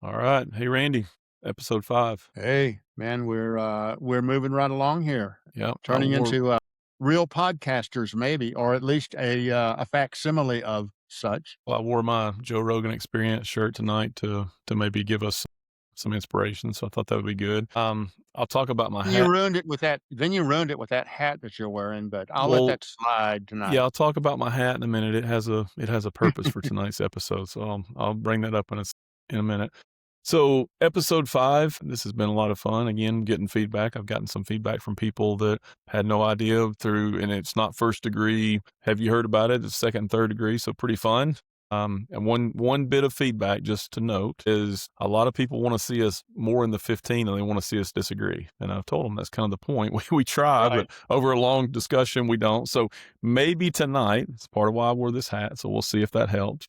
All right. Hey, Randy, episode 5. Hey, man, we're moving right along here, Yep. turning into real podcasters, maybe, or at least a facsimile of such. I wore my Joe Rogan Experience shirt tonight to maybe give us some inspiration. So I thought that would be good. I'll talk about my You hat. ruined it with that. Then you ruined it with that hat that you're wearing. But I'll let Well, that slide yeah, tonight. I'll talk about my hat in a minute. It has a purpose for tonight's episode. So I'll bring that up in a minute. So episode 5, this has been a lot of fun. Again, getting feedback. I've gotten some feedback from people that had no idea and it's not first degree. Have you heard about it? It's second and third degree. So pretty fun. And one bit of feedback just to note is a lot of people want to see us more in the 15 and they want to see us disagree. And I've told them that's kind of the point. We try, but Right. over a long discussion, we don't. So maybe tonight, it's part of why I wore this hat. So we'll see if that helps.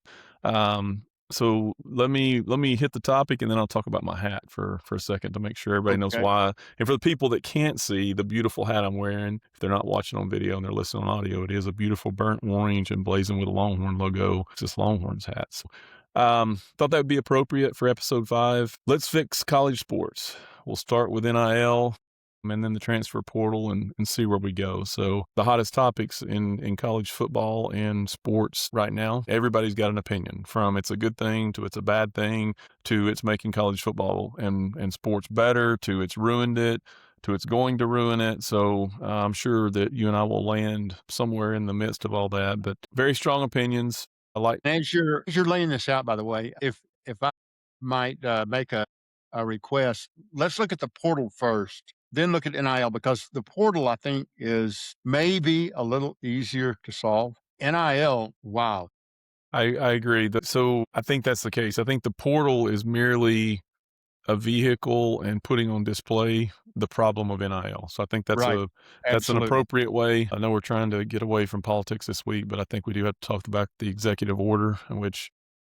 So let me hit the topic and then I'll talk about my hat for a second to make sure everybody knows Okay. why. And for the people that can't see the beautiful hat I'm wearing, if they're not watching on video and they're listening on audio, it is a beautiful burnt orange and blazing with a Longhorn logo. It's this Longhorns hat. So, thought that would be appropriate for episode 5. Let's fix college sports. We'll start with NIL and then the transfer portal and see where we go. So the hottest topics in college football and sports right now, everybody's got an opinion, from it's a good thing to it's a bad thing to it's making college football and sports better to it's ruined it to it's going to ruin it. So I'm sure that you and I will land somewhere in the midst of all that, but very strong opinions. I like. As you're laying this out, by the way, if I might make a request, let's look at the portal first, then look at NIL because the portal I think is maybe a little easier to solve. NIL, wow. I agree. So I think that's the case. I think the portal is merely a vehicle and putting on display the problem of NIL. So I think Right. that's an Absolutely. appropriate way. I know we're trying to get away from politics this week, but I think we do have to talk about the executive order in which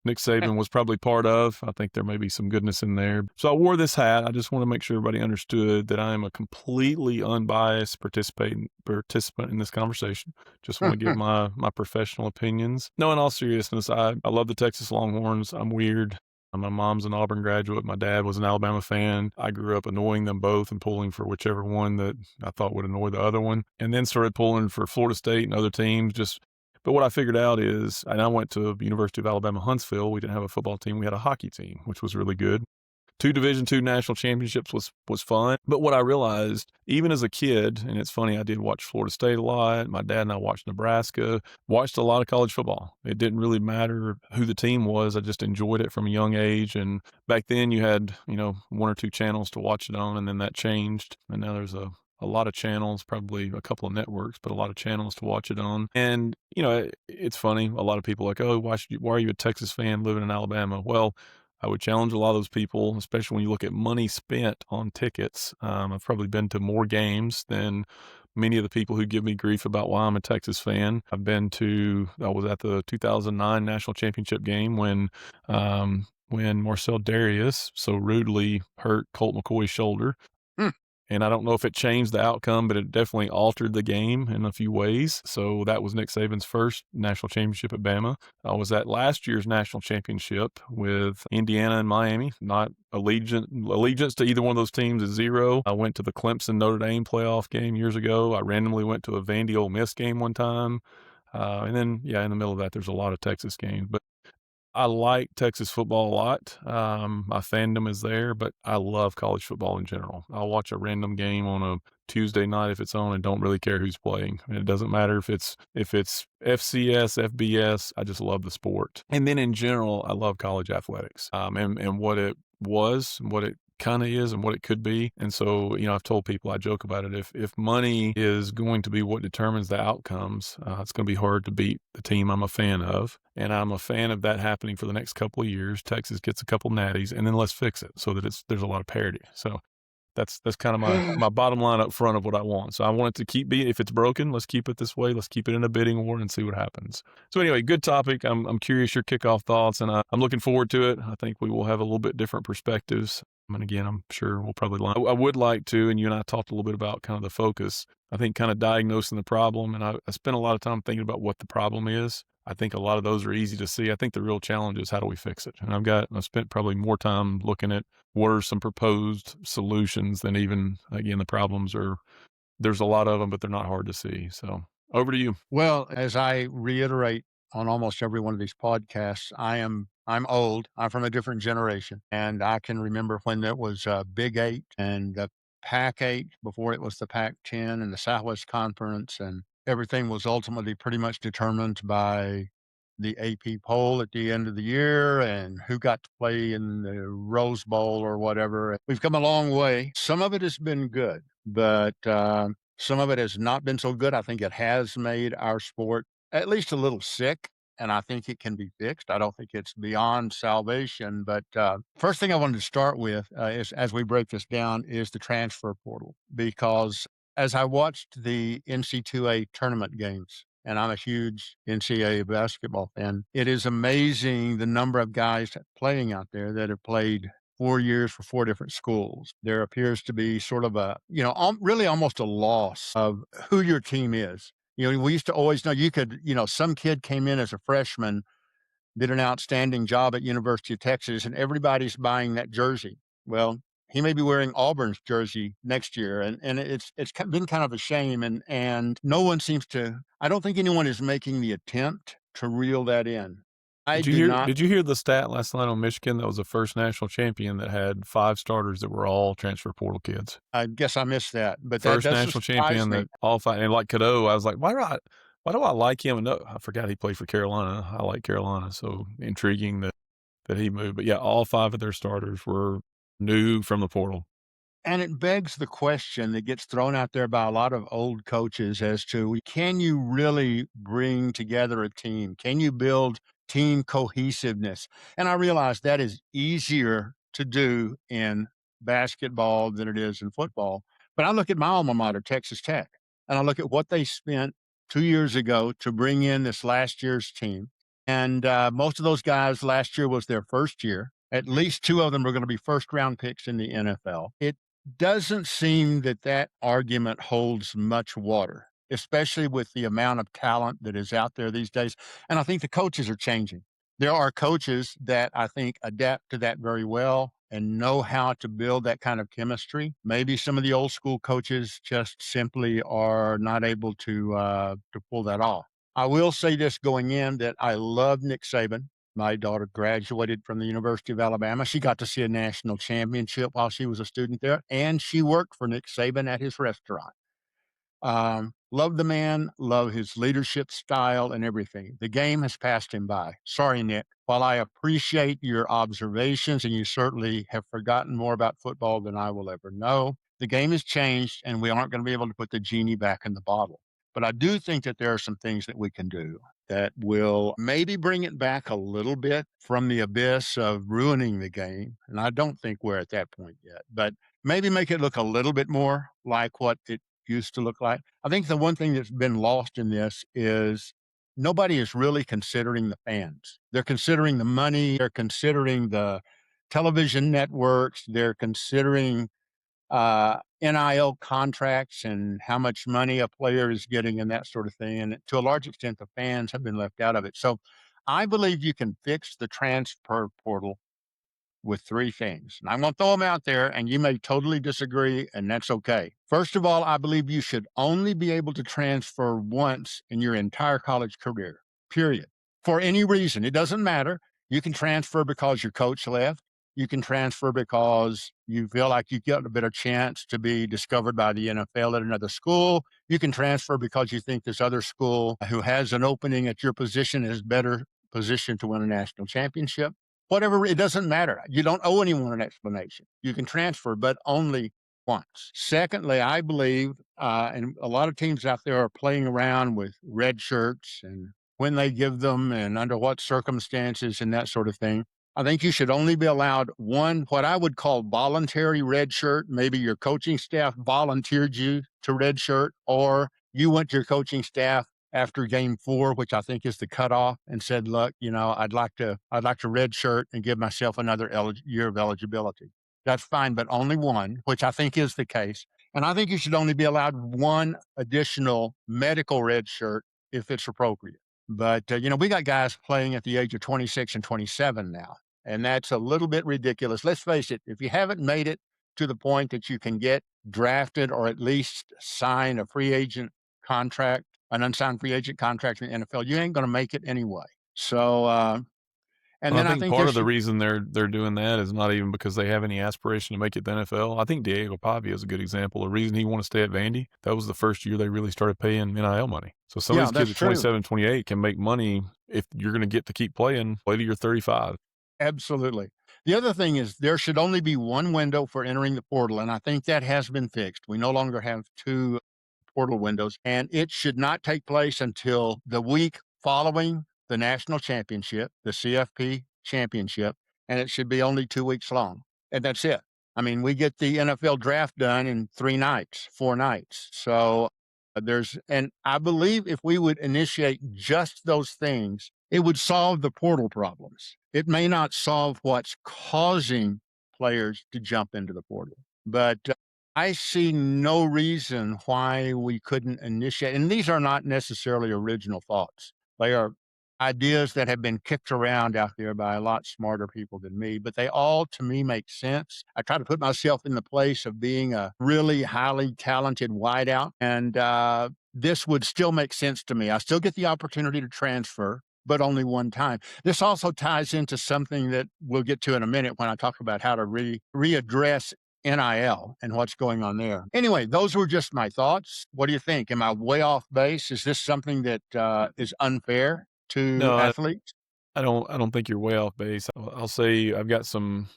Nick Saban was probably part of. I think there may be some goodness in there. So I wore this hat. I just want to make sure everybody understood that I am a completely unbiased participant in this conversation. Just want to give my professional opinions. No, in all seriousness, I love the Texas Longhorns. I'm weird. My mom's an Auburn graduate. My dad was an Alabama fan. I grew up annoying them both and pulling for whichever one that I thought would annoy the other one, and then started pulling for Florida State and other teams. But what I figured out is, and I went to University of Alabama, Huntsville. We didn't have a football team. We had a hockey team, which was really good. 2 Division II national championships was fun. But what I realized, even as a kid, and it's funny, I did watch Florida State a lot. My dad and I watched Nebraska, watched a lot of college football. It didn't really matter who the team was. I just enjoyed it from a young age. And back then you had, 1 or 2 channels to watch it on, and then that changed. And now there's a lot of channels, probably a couple of networks, but a lot of channels to watch it on. And, it's funny. A lot of people are like, oh, why are you a Texas fan living in Alabama? Well, I would challenge a lot of those people, especially when you look at money spent on tickets. I've probably been to more games than many of the people who give me grief about why I'm a Texas fan. I was at the 2009 national championship game when Marcel Darius so rudely hurt Colt McCoy's shoulder. Hmm. And I don't know if it changed the outcome, but it definitely altered the game in a few ways. So that was Nick Saban's first national championship at Bama. I was at last year's national championship with Indiana and Miami. Not allegiance to either one of those teams is zero. I went to the Clemson Notre Dame playoff game years ago. I randomly went to a Vandy Ole Miss game one time. And then, in the middle of that, there's a lot of Texas games. But I like Texas football a lot. My fandom is there, but I love college football in general. I'll watch a random game on a Tuesday night if it's on and don't really care who's playing. And it doesn't matter if it's FCS, FBS. I just love the sport. And then in general, I love college athletics. And what it was, what it kind of is and what it could be. And so, I've told people, I joke about it. If money is going to be what determines the outcomes, it's going to be hard to beat the team I'm a fan of. And I'm a fan of that happening for the next couple of years. Texas gets a couple natties and then let's fix it so that there's a lot of parity. So that's kind of my bottom line up front of what I want. So I want it to keep being, if it's broken, let's keep it this way. Let's keep it in a bidding war and see what happens. So anyway, good topic. I'm curious your kickoff thoughts and I'm looking forward to it. I think we will have a little bit different perspectives. And again, I'm sure we'll probably line. I would like to, and you and I talked a little bit about kind of the focus. I think kind of diagnosing the problem. And I spent a lot of time thinking about what the problem is. I think a lot of those are easy to see. I think the real challenge is how do we fix it? And I've spent probably more time looking at what are some proposed solutions than even, again, the problems are, there's a lot of them, but they're not hard to see. So over to you. Well, as I reiterate on almost every one of these podcasts, I'm old. I'm from a different generation, and I can remember when there was Big 8 and the Pac 8 before it was the Pac 10 and the Southwest Conference, and everything was ultimately pretty much determined by the AP poll at the end of the year and who got to play in the Rose Bowl or whatever. We've come a long way. Some of it has been good, but some of it has not been so good. I think it has made our sport at least a little sick, and I think it can be fixed. I don't think it's beyond salvation. But first thing I wanted to start with is, as we break this down, is the transfer portal. Because as I watched the NC2A tournament games, and I'm a huge NCAA basketball fan, it is amazing the number of guys playing out there that have played 4 years for four different schools. There appears to be sort of a, really almost a loss of who your team is. We used to always know some kid came in as a freshman, did an outstanding job at University of Texas, and everybody's buying that jersey. Well, he may be wearing Auburn's jersey next year, and been kind of a shame, and no one seems to. I don't think anyone is making the attempt to reel that in. I Did you do hear not. did you hear the stat last night on Michigan that was the first national champion that had 5 starters that were all transfer portal kids? I guess I missed that, but that First doesn't national surprise champion me. that all 5, and like Cadeau, I was like, why do I like him? And no, I forgot he played for Carolina. I like Carolina, so intriguing that he moved. But yeah, all 5 of their starters were new from the portal. And it begs the question that gets thrown out there by a lot of old coaches as to, can you really bring together a team? Can you build team cohesiveness? And I realize that is easier to do in basketball than it is in football. But I look at my alma mater, Texas Tech, and I look at what they spent 2 years ago to bring in this last year's team. And most of those guys last year was their first year. At least two of them are going to be first round picks in the NFL. It doesn't seem that that argument holds much water, especially with the amount of talent that is out there these days. And I think the coaches are changing. There are coaches that I think adapt to that very well and know how to build that kind of chemistry. Maybe some of the old school coaches just simply are not able to pull that off. I will say this going in, that I love Nick Saban. My daughter graduated from the University of Alabama. She got to see a national championship while she was a student there, and she worked for Nick Saban at his restaurant. Love the man, love his leadership style and everything. The game has passed him by. Sorry, Nick. While I appreciate your observations, and you certainly have forgotten more about football than I will ever know, the game has changed, and we aren't going to be able to put the genie back in the bottle. But I do think that there are some things that we can do that will maybe bring it back a little bit from the abyss of ruining the game. And I don't think we're at that point yet, but maybe make it look a little bit more like what it used to look like. I think the one thing that's been lost in this is nobody is really considering the fans. They're considering the money, they're considering the television networks, they're considering NIL contracts and how much money a player is getting and that sort of thing. And to a large extent, the fans have been left out of it. So I believe you can fix the transfer portal with three things. And I'm going to throw them out there, and you may totally disagree, and that's okay. First of all, I believe you should only be able to transfer once in your entire college career, period. For any reason, it doesn't matter. You can transfer because your coach left. You can transfer because you feel like you get a better chance to be discovered by the NFL at another school. You can transfer because you think this other school who has an opening at your position is better positioned to win a national championship. Whatever, it doesn't matter. You don't owe anyone an explanation. You can transfer, but only once. Secondly, I believe, and a lot of teams out there are playing around with red shirts and when they give them and under what circumstances and that sort of thing. I think you should only be allowed one, what I would call voluntary red shirt. Maybe your coaching staff volunteered you to red shirt, or you went to your coaching staff after game 4, which I think is the cutoff, and said, "Look, I'd like to redshirt and give myself another year of eligibility." That's fine, but only one, which I think is the case. And I think you should only be allowed one additional medical red shirt if it's appropriate. But, we got guys playing at the age of 26 and 27 now, and that's a little bit ridiculous. Let's face it, if you haven't made it to the point that you can get drafted or at least sign a free agent contract, an unsigned free agent contract in the NFL, you ain't going to make it anyway. So, and Well, I then I think think part there of the should, reason they're doing that is not even because they have any aspiration to make it to the NFL. I think Diego Pavia is a good example. The reason he wanted to stay at Vandy, that was the first year they really started paying NIL money. So some of yeah, these kids that's at true. 27, 28 can make money if you're going to get to keep playing later you're 35. Absolutely. The other thing is there should only be one window for entering the portal, and I think that has been fixed. We no longer have two portal windows, and it should not take place until the week following the national championship, the CFP championship, and it should be only 2 weeks long. And that's it. I mean, we get the NFL draft done in 3 nights, 4 nights. So and I believe if we would initiate just those things, it would solve the portal problems. It may not solve what's causing players to jump into the portal, but I see no reason why we couldn't initiate, and these are not necessarily original thoughts. They are ideas that have been kicked around out there by a lot smarter people than me, but they all to me make sense. I try to put myself in the place of being a really highly talented wideout, and this would still make sense to me. I still get the opportunity to transfer, but only one time. This also ties into something that we'll get to in a minute when I talk about how to readdress NIL and what's going on there. Anyway, those were just my thoughts. What do you think? Am I way off base? Is this something that is unfair to No, athletes? I don't think you're way off base. I'll say I've got some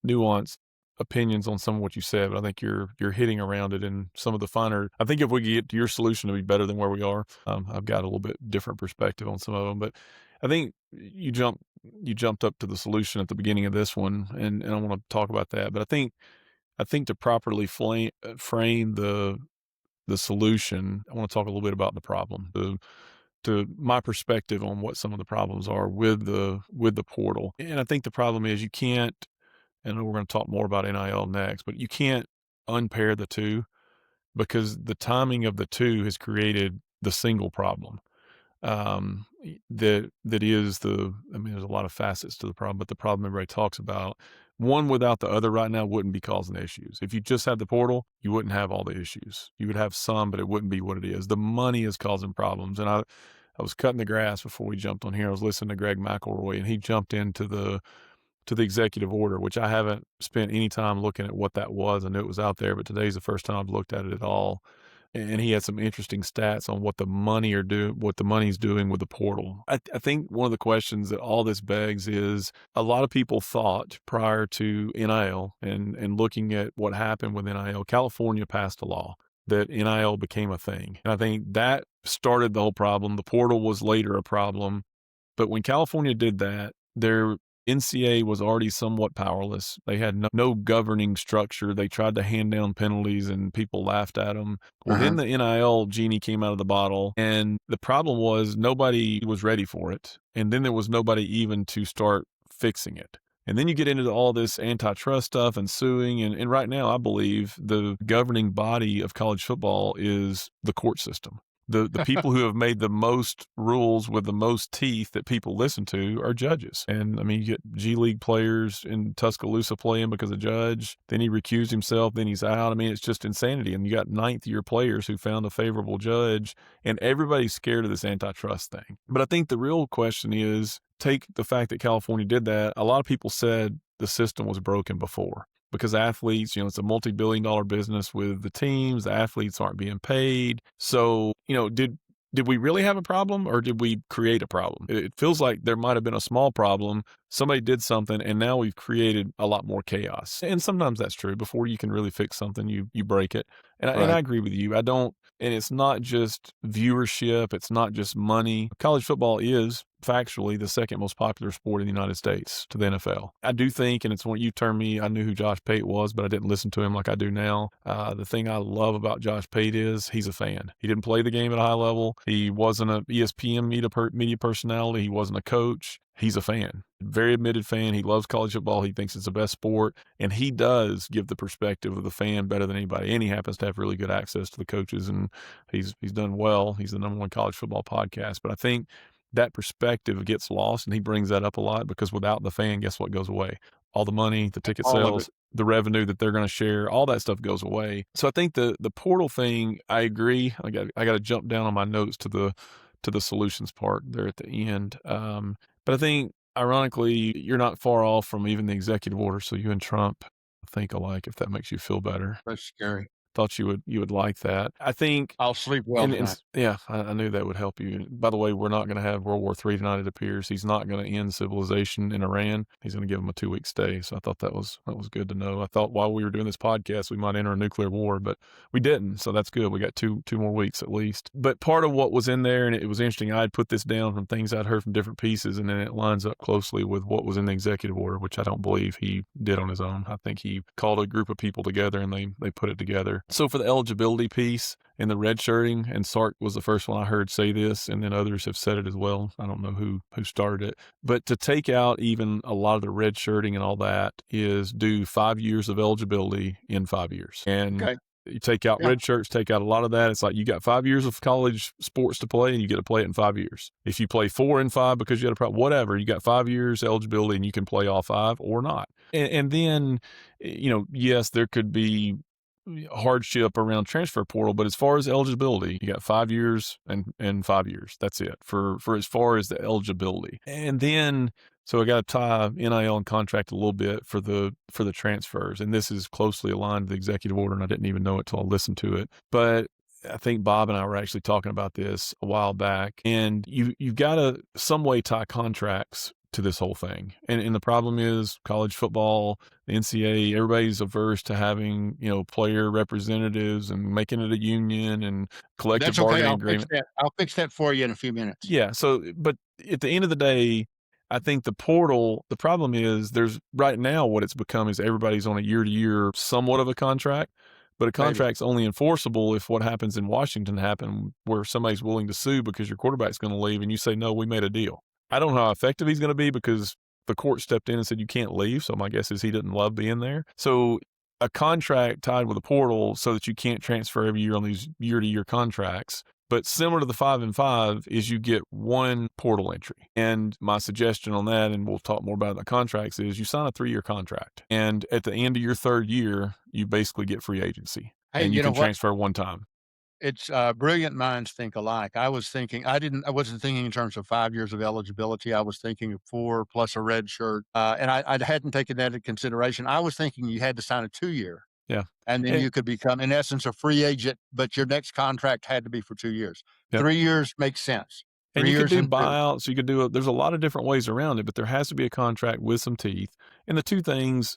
nuanced opinions on some of what you said, but I think you're hitting around it in some of the finer. I think if we could get to your solution to be better than where we are, I've got a little bit different perspective on some of them. But I think you jumped up to the solution at the beginning of this one, and I want to talk about that. But I think to properly frame the solution, I want to talk a little bit about the problem. To my perspective on what some of the problems are with the portal. And I think the problem is you can't, I know we're going to talk more about NIL next, but you can't unpair the two because the timing of the two has created the single problem. That is I mean, there's a lot of facets to the problem, but the problem everybody talks about, one without the other right now wouldn't be causing issues. If you just had the portal, you wouldn't have all the issues. You would have some, but it wouldn't be what it is. The money is causing problems. And I was cutting the grass before we jumped on here. I was listening to Greg McElroy, and he jumped into the executive order, which I haven't spent any time looking at what that was. I knew it was out there, but today's the first time I've looked at it at all. And he had some interesting stats on what what the money's doing with the portal. I think one of the questions that all this begs is a lot of people thought prior to NIL and looking at what happened with NIL, California passed a law that NIL became a thing. And I think that started the whole problem. The portal was later a problem. But when California did that, their NCAA was already somewhat powerless. They had no governing structure. They tried to hand down penalties and people laughed at them. Well, then Uh-huh. the NIL genie came out of the bottle, and the problem was nobody was ready for it. And then there was nobody even to start fixing it. And then you get into all this antitrust stuff and suing. And right now, I believe the governing body of college football is the court system. The people who have made the most rules with the most teeth that people listen to are judges. And I mean, you get G League players in Tuscaloosa playing because a judge, then he recused himself, then he's out. I mean, it's just insanity. And you got ninth year players who found a favorable judge, and everybody's scared of this antitrust thing. But I think the real question is, take the fact that California did that. A lot of people said the system was broken before because athletes, it's a multi-billion-dollar business with the teams. The athletes aren't being paid. So, did we really have a problem or did we create a problem? It feels like there might have been a small problem. Somebody did something and now we've created a lot more chaos. And sometimes that's true. Before you can really fix something, you break it. And I Right. agree with you. I don't, and it's not just viewership. It's not just money. College football is factually the second most popular sport in the United States to the NFL. I do think, and it's when you turned me, I knew who Josh Pate was, but I didn't listen to him like I do now. The thing I love about Josh Pate is he's a fan. He didn't play the game at a high level. He wasn't a ESPN media personality. He wasn't a coach. He's a fan. very admitted fan. He loves college football. He thinks it's the best sport. And he does give the perspective of the fan better than anybody. And he happens to have really good access to the coaches, and he's done well. He's the #1 college football podcast. But I think that perspective gets lost, and he brings that up a lot because without the fan, guess what goes away? All the money, the ticket All of it. sales, the revenue that they're going to share, all that stuff goes away. So I think the portal thing, I agree. I got to jump down on my notes to the solutions part there at the end. But I think ironically, you're not far off from even the executive order. So you and Trump think alike, if that makes you feel better. That's scary. Thought you would like that. I think I'll sleep well and tonight. yeah, I knew that would help you. By the way, we're not gonna have World War III tonight, it appears. He's not gonna end civilization in Iran. He's gonna give them a 2-week stay, so I thought that was good to know. I thought while we were doing this podcast, we might enter a nuclear war, but we didn't, so that's good. We got two more weeks at least. But part of what was in there, and it was interesting, I had put this down from things I'd heard from different pieces, and then it lines up closely with what was in the executive order, which I don't believe he did on his own. I think he called a group of people together, and they put it together. So for the eligibility piece and the red shirting, and Sark was the first one I heard say this, and then others have said it as well. I don't know who started it, but to take out even a lot of the red shirting and all that is do 5 years of eligibility in 5 years. And Okay. you take out Yeah. red shirts, take out a lot of that. It's like you got 5 years of college sports to play, and you get to play it in 5 years. If you play 4 in 5 because you had a problem, whatever, you got 5 years eligibility, and you can play all 5 or not. And then, yes, there could be hardship around transfer portal, but as far as eligibility, you got 5 years and 5 years. That's it for as far as the eligibility. And then so I got to tie NIL and contract a little bit for the transfers, and this is closely aligned to the executive order, and I didn't even know it till I listened to it. But I think Bob and I were actually talking about this a while back, and you've got to some way tie contracts to this whole thing. And the problem is college football, the NCAA, everybody's averse to having, player representatives and making it a union and collective That's okay. bargaining I'll fix agreement. that. I'll fix that for you in a few minutes. Yeah. So, but at the end of the day, I think the portal, the problem is there's right now what it's become is everybody's on a year to year, somewhat of a contract, but a Maybe. contract's only enforceable if what happens in Washington happened where somebody's willing to sue because your quarterback's going to leave and you say, no, we made a deal. I don't know how effective he's going to be because the court stepped in and said you can't leave. So my guess is he didn't love being there. So a contract tied with a portal so that you can't transfer every year on these year to year contracts. But similar to the 5 and 5 is you get one portal entry. And my suggestion on that, and we'll talk more about it in the contracts, is you sign a 3-year contract. And at the end of your 3rd year, you basically get free agency Hey, and you you know can what? transfer one time. It's brilliant minds think alike. I was thinking, I wasn't thinking in terms of 5 years of eligibility. I was thinking of 4 plus a red shirt. And I hadn't taken that into consideration. I was thinking you had to sign a 2-year, Yeah. and then And, you could become, in essence, a free agent, but your next contract had to be for 2 years. yep. 3 years makes sense. And 3 you could years do and 2. buyouts. You could do there's a lot of different ways around it, but there has to be a contract with some teeth. And the two things,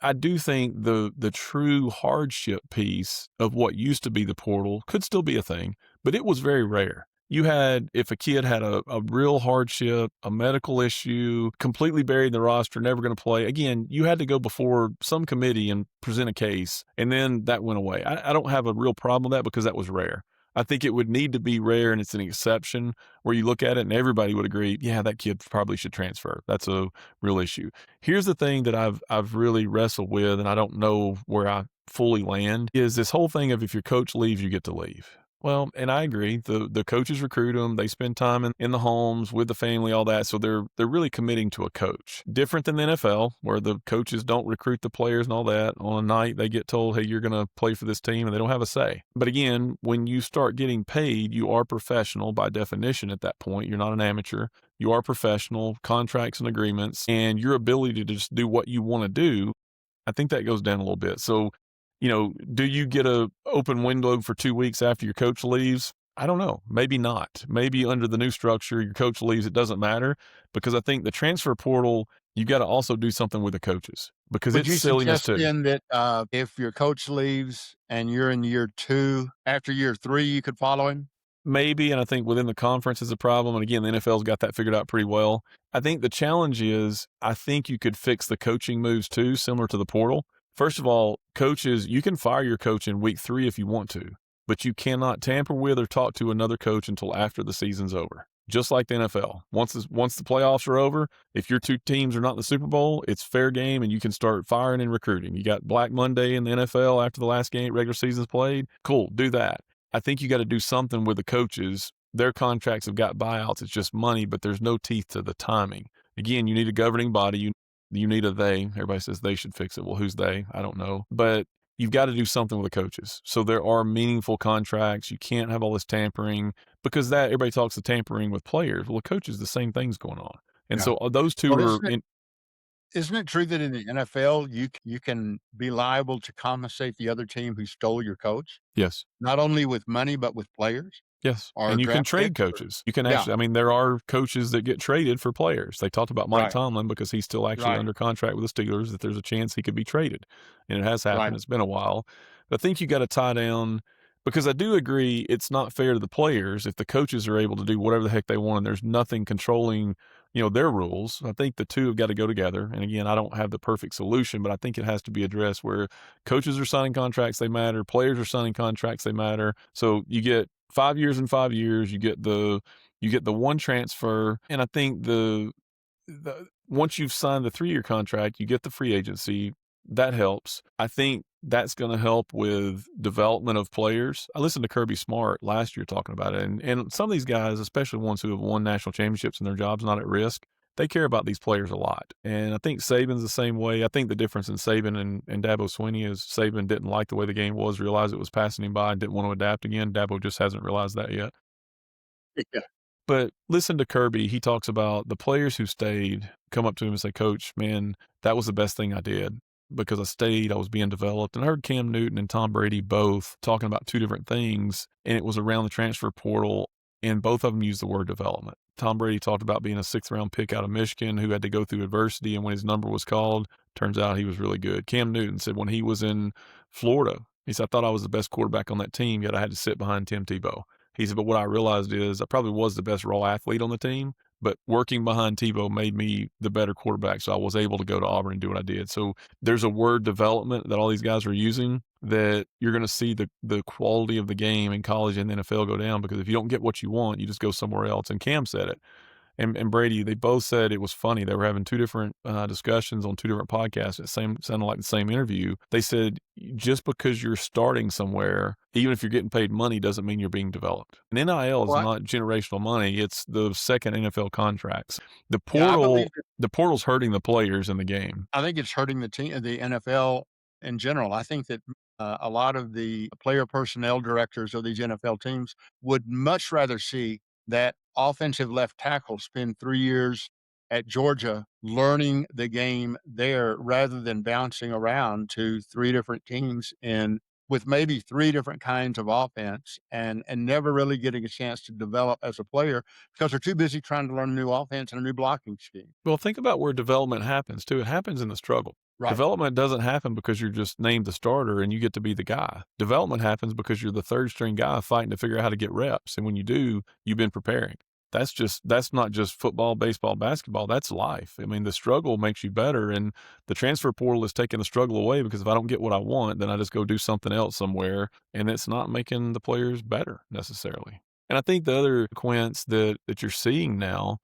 I do think the true hardship piece of what used to be the portal could still be a thing, but it was very rare. You had, if a kid had a real hardship, a medical issue, completely buried in the roster, never going to play, again, you had to go before some committee and present a case, and then that went away. I don't have a real problem with that because that was rare. I think it would need to be rare, and it's an exception where you look at it and everybody would agree, yeah, that kid probably should transfer. That's a real issue. Here's the thing that I've really wrestled with, and I don't know where I fully land, is this whole thing of if your coach leaves, you get to leave. Well, and I agree. The coaches recruit them. They spend time in the homes with the family, all that. So they're really committing to a coach. Different than the NFL, where the coaches don't recruit the players and all that. On a night, they get told, hey, you're going to play for this team, and they don't have a say. But again, when you start getting paid, you are professional by definition at that point. You're not an amateur. You are professional, contracts and agreements, and your ability to just do what you want to do, I think that goes down a little bit. So do you get a open window for 2 weeks after your coach leaves? I don't know. Maybe not. Maybe under the new structure, your coach leaves, it doesn't matter, because I think the transfer portal, you got to also do something with the coaches because Would it's you silliness suggest too. then that if your coach leaves and you're in year 2, after year 3, you could follow him? Maybe, and I think within the conference is a problem. And again, the NFL's got that figured out pretty well. I think the challenge is, I think you could fix the coaching moves too, similar to the portal. First of all, coaches, you can fire your coach in week 3 if you want to, but you cannot tamper with or talk to another coach until after the season's over. just like the NFL. Once the playoffs are over, if your two teams are not in the Super Bowl, it's fair game and you can start firing and recruiting. You got Black Monday in the NFL after the last game regular season's played. Cool, do that. I think you got to do something with the coaches. Their contracts have got buyouts. It's just money, but there's no teeth to the timing. Again, you need a governing body. You need a they. Everybody says they should fix it. Well, who's they? I don't know. But you've got to do something with the coaches. So there are meaningful contracts. You can't have all this tampering because that everybody talks of tampering with players. Well, the coaches, the same thing's going on. And Yeah. so those two Well, are in. isn't it true that in the NFL, you can be liable to compensate the other team who stole your coach, Yes. not only with money, but with players Yes, or and you can draft trade picks or coaches. You can yeah, actually, I mean, there are coaches that get traded for players. They talked about Mike right, Tomlin because he's still actually right, under contract with the Steelers, that there's a chance he could be traded, and it has happened. right. It's been a while. But I think you gotta tie down because I do agree it's not fair to the players if the coaches are able to do whatever the heck they want and there's nothing controlling, their rules. I think the two have got to go together, and again, I don't have the perfect solution, but I think it has to be addressed where coaches are signing contracts, they matter, players are signing contracts, they matter. So you get 5 years and 5 years, you get the one transfer, and I think the once you've signed the 3-year contract, you get the free agency. That helps. I think that's gonna help with development of players. I listened to Kirby Smart last year talking about it, and some of these guys, especially ones who have won national championships and their job's not at risk, they care about these players a lot. And I think Saban's the same way. I think the difference in Saban and Dabo Swinney is Saban didn't like the way the game was, realized it was passing him by, and didn't want to adapt again. Dabo just hasn't realized that yet. Yeah. But listen to Kirby. He talks about the players who stayed come up to him and say, Coach, man, that was the best thing I did because I stayed. I was being developed. And I heard Cam Newton and Tom Brady both talking about two different things. And it was around the transfer portal. And both of them used the word development. Tom Brady talked about being a 6th-round pick out of Michigan who had to go through adversity. And when his number was called, turns out he was really good. Cam Newton said when he was in Florida, he said, I thought I was the best quarterback on that team, yet I had to sit behind Tim Tebow. He said, but what I realized is I probably was the best raw athlete on the team, but working behind Tebow made me the better quarterback. So I was able to go to Auburn and do what I did. So there's a word development that all these guys are using that you're going to see the quality of the game in college and the NFL go down because if you don't get what you want, you just go somewhere else. And Cam said it. And Brady, they both said it was funny. They were having two different discussions on two different podcasts. It sounded like the same interview. They said just because you're starting somewhere, even if you're getting paid money, doesn't mean you're being developed. And NIL is Well, not generational money; it's the second NFL contracts. The yeah, I believe portal, the portal's hurting the players in the game. I think it's hurting the NFL in general. I think that a lot of the player personnel directors of these NFL teams would much rather see that offensive left tackle spend 3 years at Georgia learning the game there rather than bouncing around to three different teams and with maybe three different kinds of offense and never really getting a chance to develop as a player because they're too busy trying to learn a new offense and a new blocking scheme. Well, think about where development happens too. It happens in the struggle. Right. Development doesn't happen because you're just named the starter and you get to be the guy. Development happens because you're the third string guy fighting to figure out how to get reps. And when you do, you've been preparing. That's not just football, baseball, basketball. That's life. I mean, the struggle makes you better. And the transfer portal is taking the struggle away because if I don't get what I want, then I just go do something else somewhere. And it's not making the players better necessarily. And I think the other consequence that you're seeing now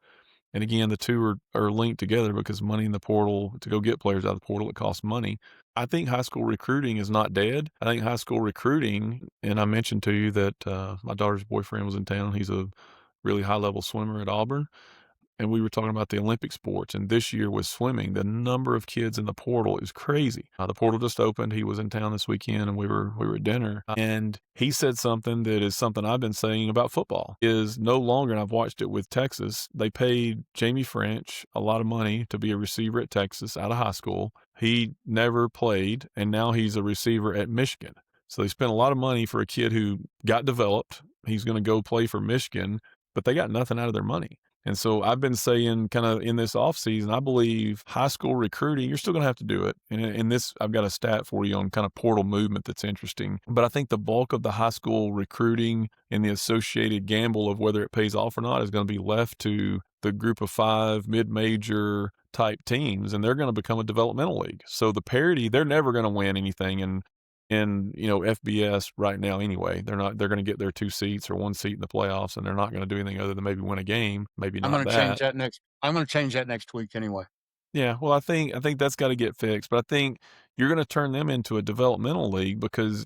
and again, the two are linked together because money in the portal to go get players out of the portal, it costs money. I think high school recruiting is not dead. I think high school recruiting, and I mentioned to you that my daughter's boyfriend was in town. He's a really high level swimmer at Auburn. And we were talking about the Olympic sports, and this year with swimming, the number of kids in the portal is crazy. The portal just opened. He was in town this weekend, and we were at dinner, and he said something that is something I've been saying about football is no longer. And I've watched it with Texas. They paid Jamie French a lot of money to be a receiver at Texas out of high school. He never played, and now he's a receiver at Michigan. So they spent a lot of money for a kid who got developed. He's going to go play for Michigan, but they got nothing out of their money. And so I've been saying kind of in this offseason, I believe high school recruiting, you're still going to have to do it. And in this, I've got a stat for you on kind of portal movement that's interesting. But I think the bulk of the high school recruiting and the associated gamble of whether it pays off or not is going to be left to the group of 5 mid-major type teams, and they're going to become a developmental league. So the parity, they're never going to win anything. And in, FBS right now anyway. They're gonna get their 2 seats or 1 seat in the playoffs, and they're not gonna do anything other than maybe win a game, maybe not that. I'm gonna change that next week anyway. Yeah, well, I think that's gotta get fixed, but I think you're gonna turn them into a developmental league because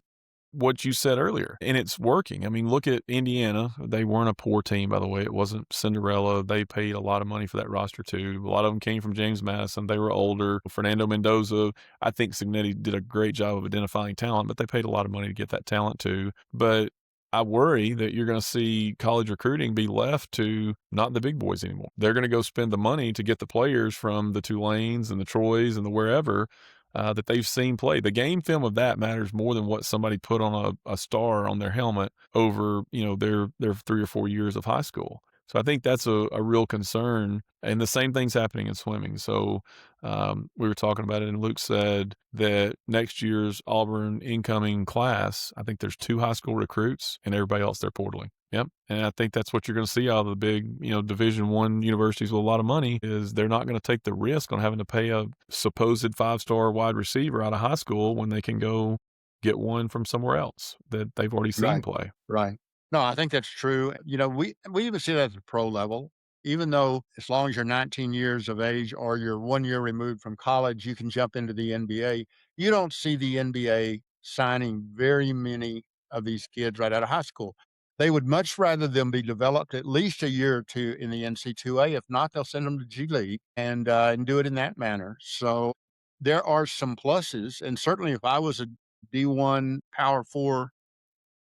what you said earlier, and it's working. I mean, look at Indiana. They weren't a poor team, by the way. It wasn't Cinderella. They paid a lot of money for that roster too. A lot of them came from James Madison. They were older. Fernando Mendoza, I think Signetti did a great job of identifying talent, but they paid a lot of money to get that talent too. But I worry that you're going to see college recruiting be left to not the big boys anymore. They're going to go spend the money to get the players from the Tulanes and the Troys and the wherever that they've seen play. The game film of that matters more than what somebody put on a star on their helmet over, their 3 or 4 years of high school. So I think that's a real concern. And the same thing's happening in swimming. So we were talking about it, and Luke said that next year's Auburn incoming class, I think there's 2 high school recruits and everybody else they're portaling. Yep. And I think that's what you're going to see out of the big, Division I universities with a lot of money is they're not going to take the risk on having to pay a supposed 5-star wide receiver out of high school when they can go get one from somewhere else that they've already seen Right, play. right. No, I think that's true. We even see that at the pro level. Even though as long as you're 19 years of age or you're 1 year removed from college, you can jump into the NBA. You don't see the NBA signing very many of these kids right out of high school. They would much rather them be developed at least a year or 2 in the NC2A. If not, they'll send them to G League and do it in that manner. So there are some pluses, and certainly if I was a D1 Power 4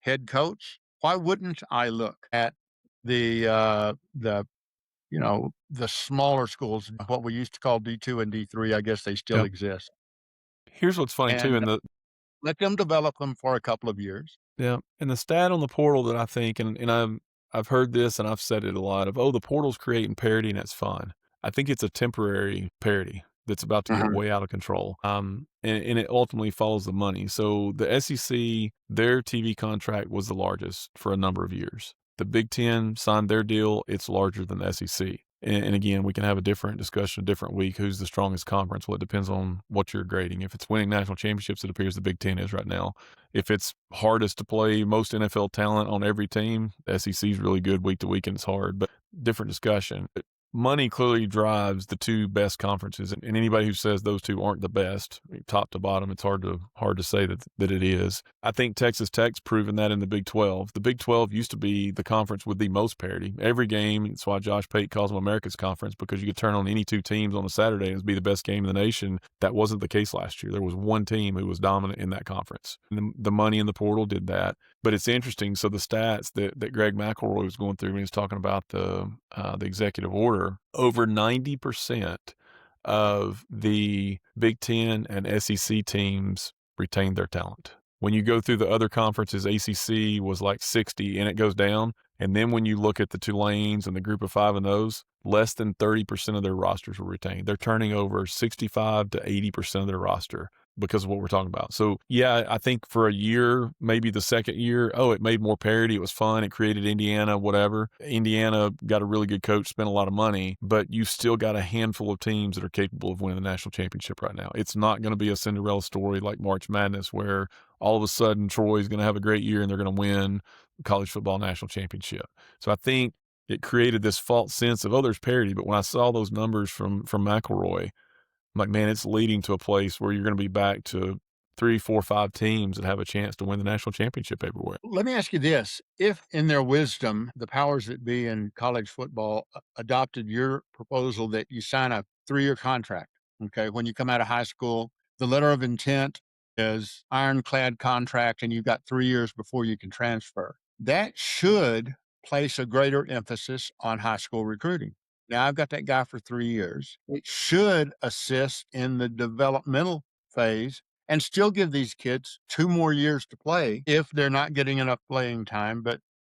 head coach, why wouldn't I look at the the smaller schools, what we used to call D2 and D3, I guess they still Yep. exist, Here's what's funny too, and and let them develop them for a couple of years. the stat on the portal that I think, and I've heard this and I've said it a lot of, oh, the portal's creating parity and it's fun. I think it's a temporary parity that's about to get Mhm. way out of control. And it ultimately follows the money. So the SEC, their TV contract was the largest for a number of years. The Big Ten signed their deal; it's larger than the SEC. And again, we can have a different discussion a different week. Who's the strongest conference? Well, it depends on what you're grading. If it's winning national championships, it appears the Big Ten is right now. If it's hardest to play, most NFL talent on every team, the SEC is really good week to week and it's hard, but different discussion. Money clearly drives the 2 best conferences, and anybody who says those 2 aren't the best, top to bottom, it's hard to say that it is. I think Texas Tech's proven that in the Big 12. The Big 12 used to be the conference with the most parity. Every game, it's why Josh Pate calls them America's Conference, because you could turn on any 2 teams on a Saturday and it'd be the best game in the nation. That wasn't the case last year. There was one team who was dominant in that conference. And the money in the portal did that. But it's interesting. So the stats that Greg McElroy was going through when he was talking about the executive order, over 90% of the Big Ten and SEC teams retained their talent. When you go through the other conferences, ACC was like 60 and it goes down. And then when you look at the Tulanes and the group of 5 and those, less than 30% of their rosters were retained. They're turning over 65 to 80% of their roster because of what we're talking about. So yeah, I think for a year, maybe the second year, oh, it made more parity. It was fun. It created Indiana, whatever. Indiana got a really good coach, spent a lot of money, but you still got a handful of teams that are capable of winning the national championship right now. It's not going to be a Cinderella story like March Madness where all of a sudden Troy's going to have a great year and they're going to win college football national championship. So I think it created this false sense of, oh, there's parity. But when I saw those numbers from McElroy, I'm like, man, it's leading to a place where you're going to be back to 3, 4, 5 teams that have a chance to win the national championship everywhere. Let me ask you this. If in their wisdom, the powers that be in college football adopted your proposal that you sign a 3-year contract, okay, when you come out of high school, the letter of intent is ironclad contract and you've got 3 years before you can transfer. That should place a greater emphasis on high school recruiting. Now I've got that guy for 3 years. It should assist in the developmental phase and still give these kids 2 more years to play if they're not getting enough playing time,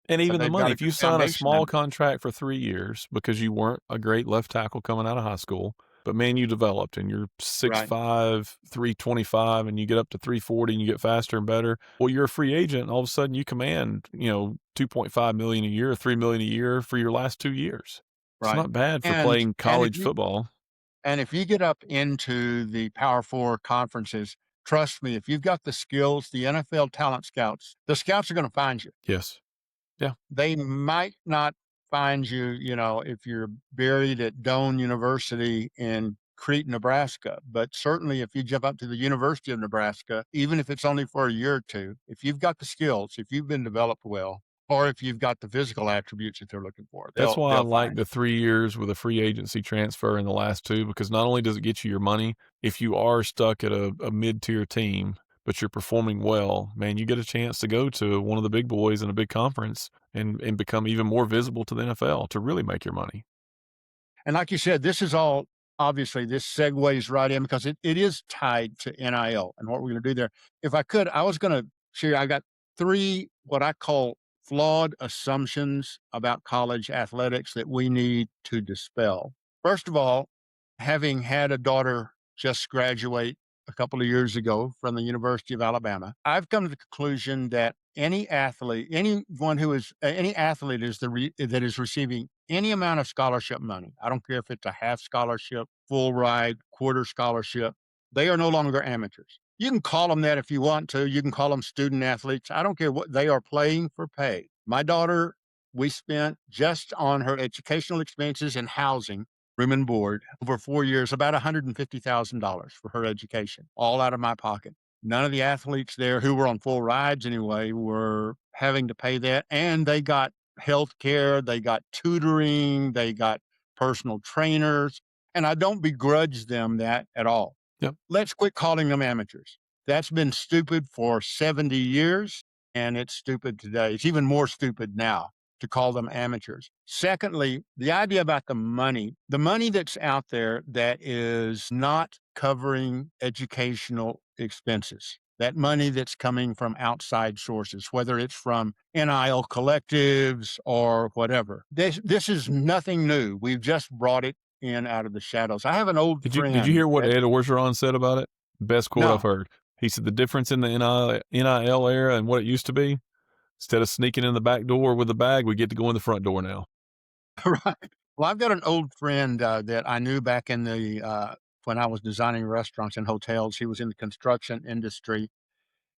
And but even the they've got money, a if you good sign a foundation small under. contract for 3 years because you weren't a great left tackle coming out of high school, but man, you developed and you're Right, 6'5", 325, and you get up to 340 and you get faster and better. Well, you're a free agent and all of a sudden you command, 2.5 million a year, 3 million a year for your last 2 years. It's right. not bad for And playing and if college you football. and if you get up into the Power 4 conferences, trust me, if you've got the skills, the NFL talent scouts, the scouts are going to find you. Yes. Yeah. They might not find you, if you're buried at Doane University in Crete, Nebraska, but certainly if you jump up to the University of Nebraska, even if it's only for a year or two, if you've got the skills, if you've been developed well, or if you've got the physical attributes that they're looking for, That's they'll why I they'll like find the 3 years with a free agency transfer in the last 2 because not only does it get you your money, if you are stuck at a mid-tier team, but you're performing well, man, you get a chance to go to one of the big boys in a big conference and become even more visible to the NFL to really make your money. And like you said, this is all obviously this segues right in because it is tied to NIL and what we're going to do there. If I could, I was going to share, I got three what I call flawed assumptions about college athletics that we need to dispel. First of all, having had a daughter just graduate a couple of years ago from the University of Alabama, I've come to the conclusion that any athlete, any athlete that is receiving any amount of scholarship money, I don't care if it's a half scholarship, full ride, quarter scholarship, they are no longer amateurs. You can call them that if you want to. You can call them student athletes. I don't care what they are playing for pay. My daughter, we spent just on her educational expenses and housing, room and board, over 4 years, about $150,000 for her education, all out of my pocket. None of the athletes there who were on full rides anyway were having to pay that. And they got health care, they got tutoring, they got personal trainers. And I don't begrudge them that at all. Yep. Let's quit calling them amateurs. That's been stupid for 70 years, and it's stupid today. It's even more stupid now to call them amateurs. Secondly, the idea about the money that's out there that is not covering educational expenses, that money that's coming from outside sources, whether it's from NIL collectives or whatever. This is nothing new. We've just brought it in out of the shadows. I have an old Did you friend hear what that Ed Orgeron said about it? Best quote I've no, heard. He said the difference in the NIL era and what it used to be, instead of sneaking in the back door with a bag, we get to go in the front door now. right. Well, I've got an old friend that I knew back in the when I was designing restaurants and hotels. He was in the construction industry,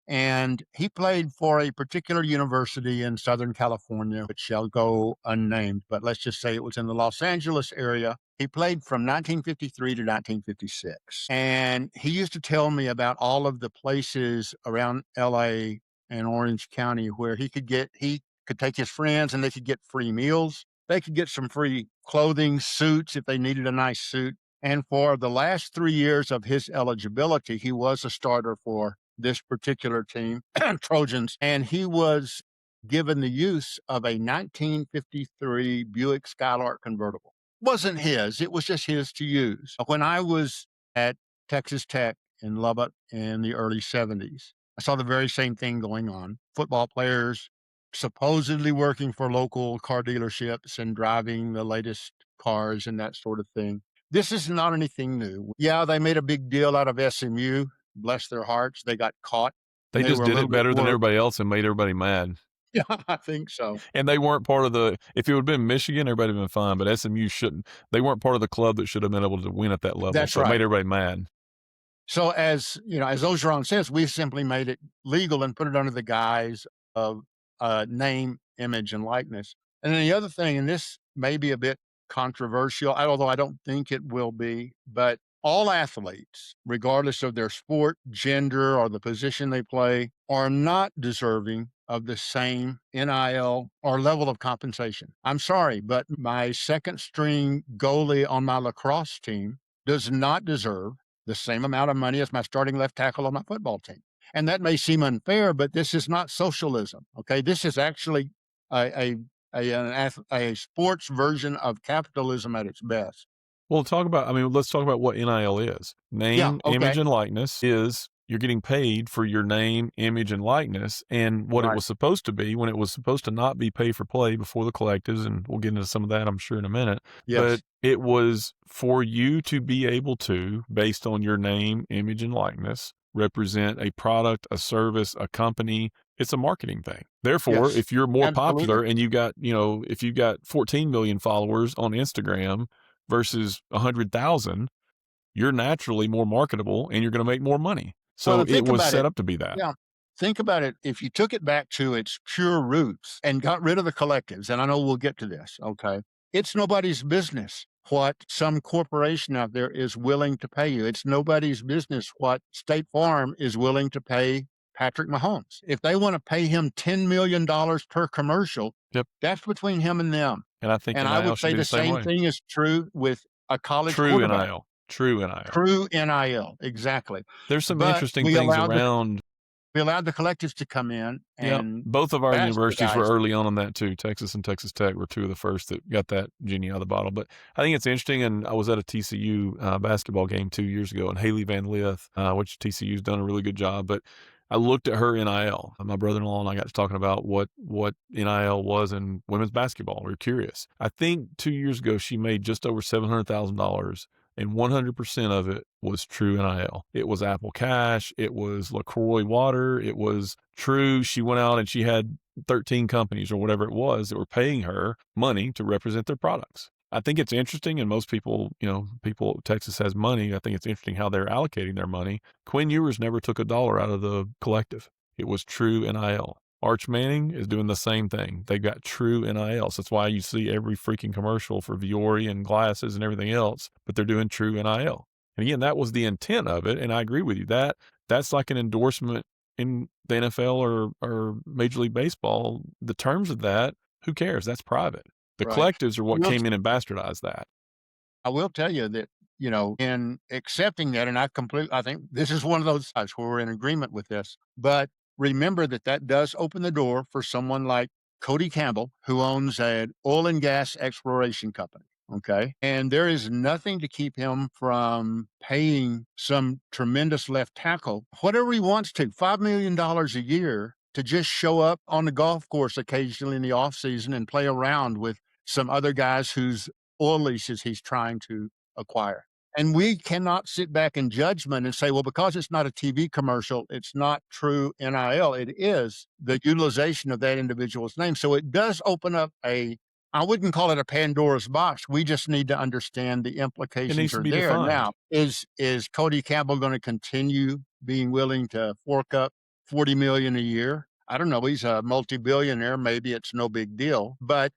and he played for a particular university in Southern California, which shall go unnamed, but let's just say it was in the Los Angeles area. He played from 1953 to 1956. And he used to tell me about all of the places around LA and Orange County where he could take his friends and they could get free meals. They could get some free clothing, suits if they needed a nice suit. And for the last 3 years of his eligibility, he was a starter for this particular team, Trojans, and he was given the use of a 1953 Buick Skylark convertible. Wasn't his, it was just his to use. When I was at Texas Tech in Lubbock in the early 70s, I saw the very same thing going on. Football players supposedly working for local car dealerships and driving the latest cars and that sort of thing. This is not anything new. Yeah, they made a big deal out of SMU. Bless their hearts, they got caught, They and they just were a did little it bit better than worried. everybody else and made everybody mad. Yeah, I think so. And they weren't part of the if it would have been Michigan, everybody would have been fine, but SMU shouldn't. They weren't part of the club that should have been able to win at that level, That's so it made right. everybody mad. So as as Ogeron says, we simply made it legal and put it under the guise of name, image, and likeness. And then the other thing, and this may be a bit controversial, although I don't think it will be, but all athletes, regardless of their sport, gender, or the position they play, are not deserving of the same NIL or level of compensation. I'm sorry, but my second string goalie on my lacrosse team does not deserve the same amount of money as my starting left tackle on my football team. And that may seem unfair, but this is not socialism. Okay. This is actually a, a sports version of capitalism at its best. Well, let's talk about what NIL is. Yeah. Name, image, Okay. and likeness is you're getting paid for your name, image, and likeness. And what it Right. was supposed to be when it was supposed to not be pay for play before the collectives, and we'll get into some of that, I'm sure, in a minute. But Yes. it was for you to be able to, based on your name, image, and likeness, represent a product, a service, a company. It's a marketing thing. Therefore, Yes. if you're more Absolutely. popular and if you've got 14 million followers on Instagram, versus 100,000, you're naturally more marketable and you're going to make more money. Well, So and it think was about set it. up to be that. Yeah. Think about it. If you took it back to its pure roots and got rid of the collectives, and I know we'll get to this, okay? It's nobody's business what some corporation out there is willing to pay you. It's nobody's business what State Farm is willing to pay Patrick Mahomes. If they want to pay him $10 million per commercial, Yep. that's between him and them. And I think And I NIL would should say be the the same same way. thing is true with a college True quarterback. NIL. True NIL. True NIL, exactly. There's some But interesting things around. we allowed the collectives to come in Yep. and Both of our bash the universities were guys. early on that too. Texas and Texas Tech were two of the first that got that genie out of the bottle. But I think it's interesting. And I was at a TCU basketball game 2 years ago, and Haley Van Lith, which TCU's done a really good job. But I looked at her NIL. My brother-in-law and I got to talking about what NIL was in women's basketball. We were curious. I think 2 years ago she made just over $700,000, and 100% of it was true NIL. It was Apple Cash. It was LaCroix Water. It was True. She went out and she had 13 companies or whatever it was that were paying her money to represent their products. I think it's interesting, and most people, people Texas has money. I think it's interesting how they're allocating their money. Quinn Ewers never took a dollar out of the collective. It was true NIL. Arch Manning is doing the same thing. They've got true NIL. So that's why you see every freaking commercial for Viore and glasses and everything else, but they're doing true NIL. And again, that was the intent of it. And I agree with you. That's like an endorsement in the NFL or Major League Baseball. The terms of that, who cares? That's private. The Right. collectives are I what will came in and bastardized that. I will tell you that, in accepting that, and I think this is one of those times where we're in agreement with this, but remember that that does open the door for someone like Cody Campbell, who owns an oil and gas exploration company. Okay. And there is nothing to keep him from paying some tremendous left tackle, whatever he wants to, $5 million a year to just show up on the golf course occasionally in the off season and play around with some other guys whose oil leases he's trying to acquire. And we cannot sit back in judgment and say, well, because it's not a TV commercial, it's not true NIL. It is the utilization of that individual's name. So it does open up I wouldn't call it a Pandora's box. We just need to understand the It implications needs to are be there. defined. Now, is Cody Campbell going to continue being willing to fork up 40 million a year? I don't know. He's a multi-billionaire. Maybe it's no big deal, but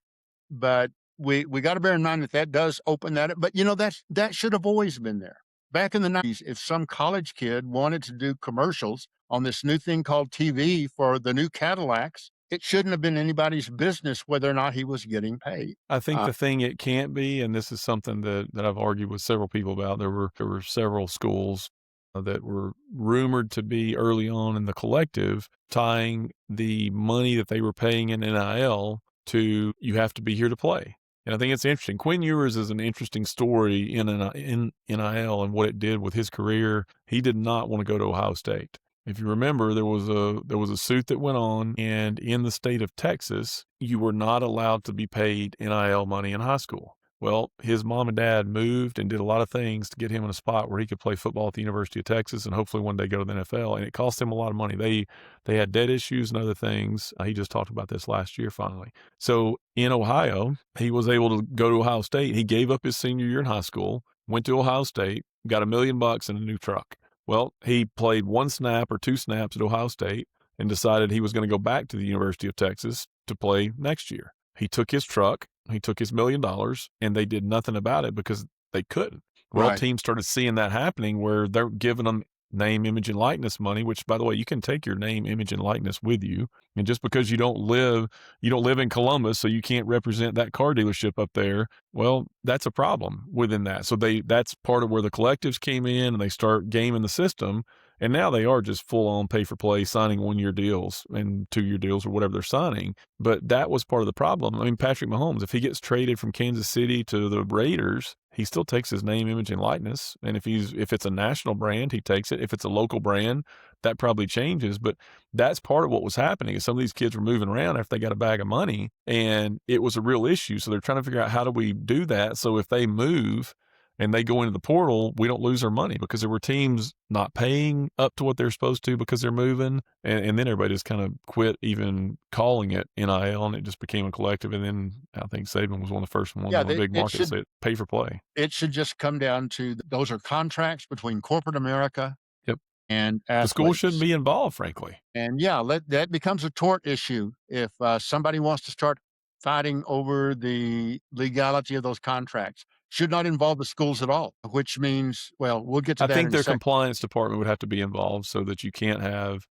we got to bear in mind that that does open that up. But that should have always been there. Back in the 90s, if some college kid wanted to do commercials on this new thing called TV for the new Cadillacs, it shouldn't have been anybody's business whether or not he was getting paid. I think Uh, the thing it can't be, and this is something that I've argued with several people about. There were several schools that were rumored to be early on in the collective tying the money that they were paying in NIL to you have to be here to play. And I think it's interesting. Quinn Ewers is an interesting story in NIL and what it did with his career. He did not want to go to Ohio State. If you remember, there was a suit that went on, and in the state of Texas, you were not allowed to be paid NIL money in high school. Well, his mom and dad moved and did a lot of things to get him in a spot where he could play football at the University of Texas and hopefully one day go to the NFL. And it cost him a lot of money. They had debt issues and other things. He just talked about this last year finally. So in Ohio, he was able to go to Ohio State. He gave up his senior year in high school, went to Ohio State, got $1 million and a new truck. Well, he played one snap or two snaps at Ohio State and decided he was going to go back to the University of Texas to play next year. He took his truck, he took his $1 million, and they did nothing about it because they couldn't. Well, right. teams started seeing that happening where they're giving them name, image, and likeness money, which, by the way, you can take your name, image, and likeness with you. And just because you don't live in Columbus, so you can't represent that car dealership up there, well, that's a problem within that. So that's part of where the collectives came in and they start gaming the system. And now they are just full on pay for play, signing 1-year deals and 2-year deals or whatever they're signing. But that was part of the problem. I mean, Patrick Mahomes, if he gets traded from Kansas City to the Raiders, he still takes his name, image, and likeness. And if it's a national brand, he takes it. If it's a local brand, that probably changes. But that's part of what was happening is some of these kids were moving around after they got a bag of money, and it was a real issue. So they're trying to figure out how do we do that so if they move and they go into the portal, we don't lose our money because there were teams not paying up to what they're supposed to because they're moving. And then everybody just kind of quit even calling it NIL, and it just became a collective. And then I think Saban was one of the first ones yeah, on a big it market that should said pay for play. it should just come down to those are contracts between corporate America Yep. and The school shouldn't athletes. be involved, frankly. And yeah, that becomes a tort issue if somebody wants to start fighting over the legality of those contracts. Should not involve the schools at all, which means, well, we'll get to I that think in a their second. compliance department would have to be involved so that you can't have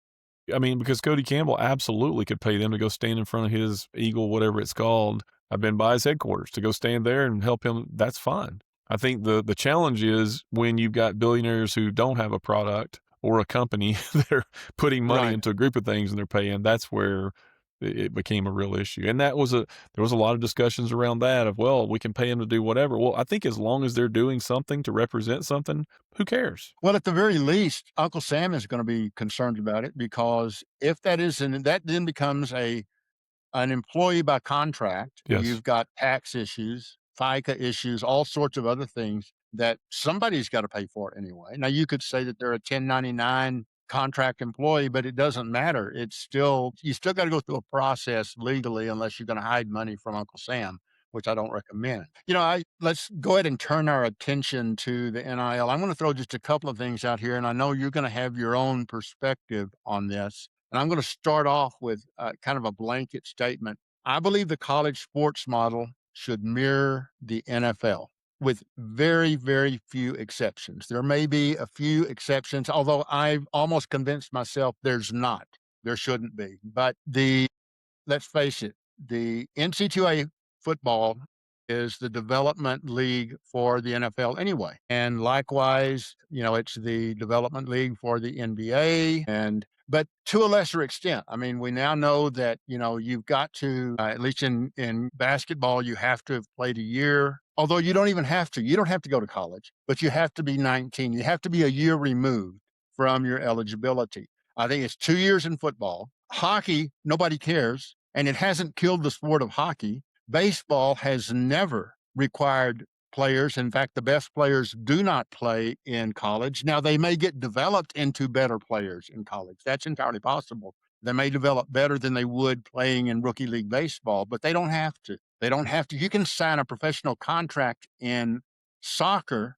I mean, because Cody Campbell absolutely could pay them to go stand in front of his Eagle, whatever it's called. I've been by his headquarters to go stand there and help him. That's fine. I think the challenge is when you've got billionaires who don't have a product or a company that are putting money Right. into a group of things and they're paying. That's where it became a real issue. And there was a lot of discussions around that of, well, we can pay them to do whatever. Well, I think as long as they're doing something to represent something, who cares? Well, at the very least, Uncle Sam is going to be concerned about it because if that is, and that then becomes an employee by contract, Yes. you've got tax issues, FICA issues, all sorts of other things that somebody's got to pay for it anyway. Now, you could say that they're a 1099 contract employee, but it doesn't matter. It's still, you still got to go through a process legally unless you're going to hide money from Uncle Sam, which I don't recommend. Let's go ahead and turn our attention to the NIL. I'm going to throw just a couple of things out here, and I know you're going to have your own perspective on this. And I'm going to start off with kind of a blanket statement. I believe the college sports model should mirror the NFL with very, very few exceptions. There may be a few exceptions, although I've almost convinced myself there's not. There shouldn't be. But let's face it, the NC2A football is the development league for the NFL anyway. And likewise, it's the development league for the NBA but to a lesser extent. I mean, we now know that, you've got to at least in basketball you have to have played a year. Although you don't even have to. You don't have to go to college, but you have to be 19. You have to be a year removed from your eligibility. I think it's 2 years in football. Hockey, nobody cares, and it hasn't killed the sport of hockey. Baseball has never required players. In fact, the best players do not play in college. Now, they may get developed into better players in college. That's entirely possible. They may develop better than they would playing in rookie league baseball, but they don't have to. They don't have to. You can sign a professional contract in soccer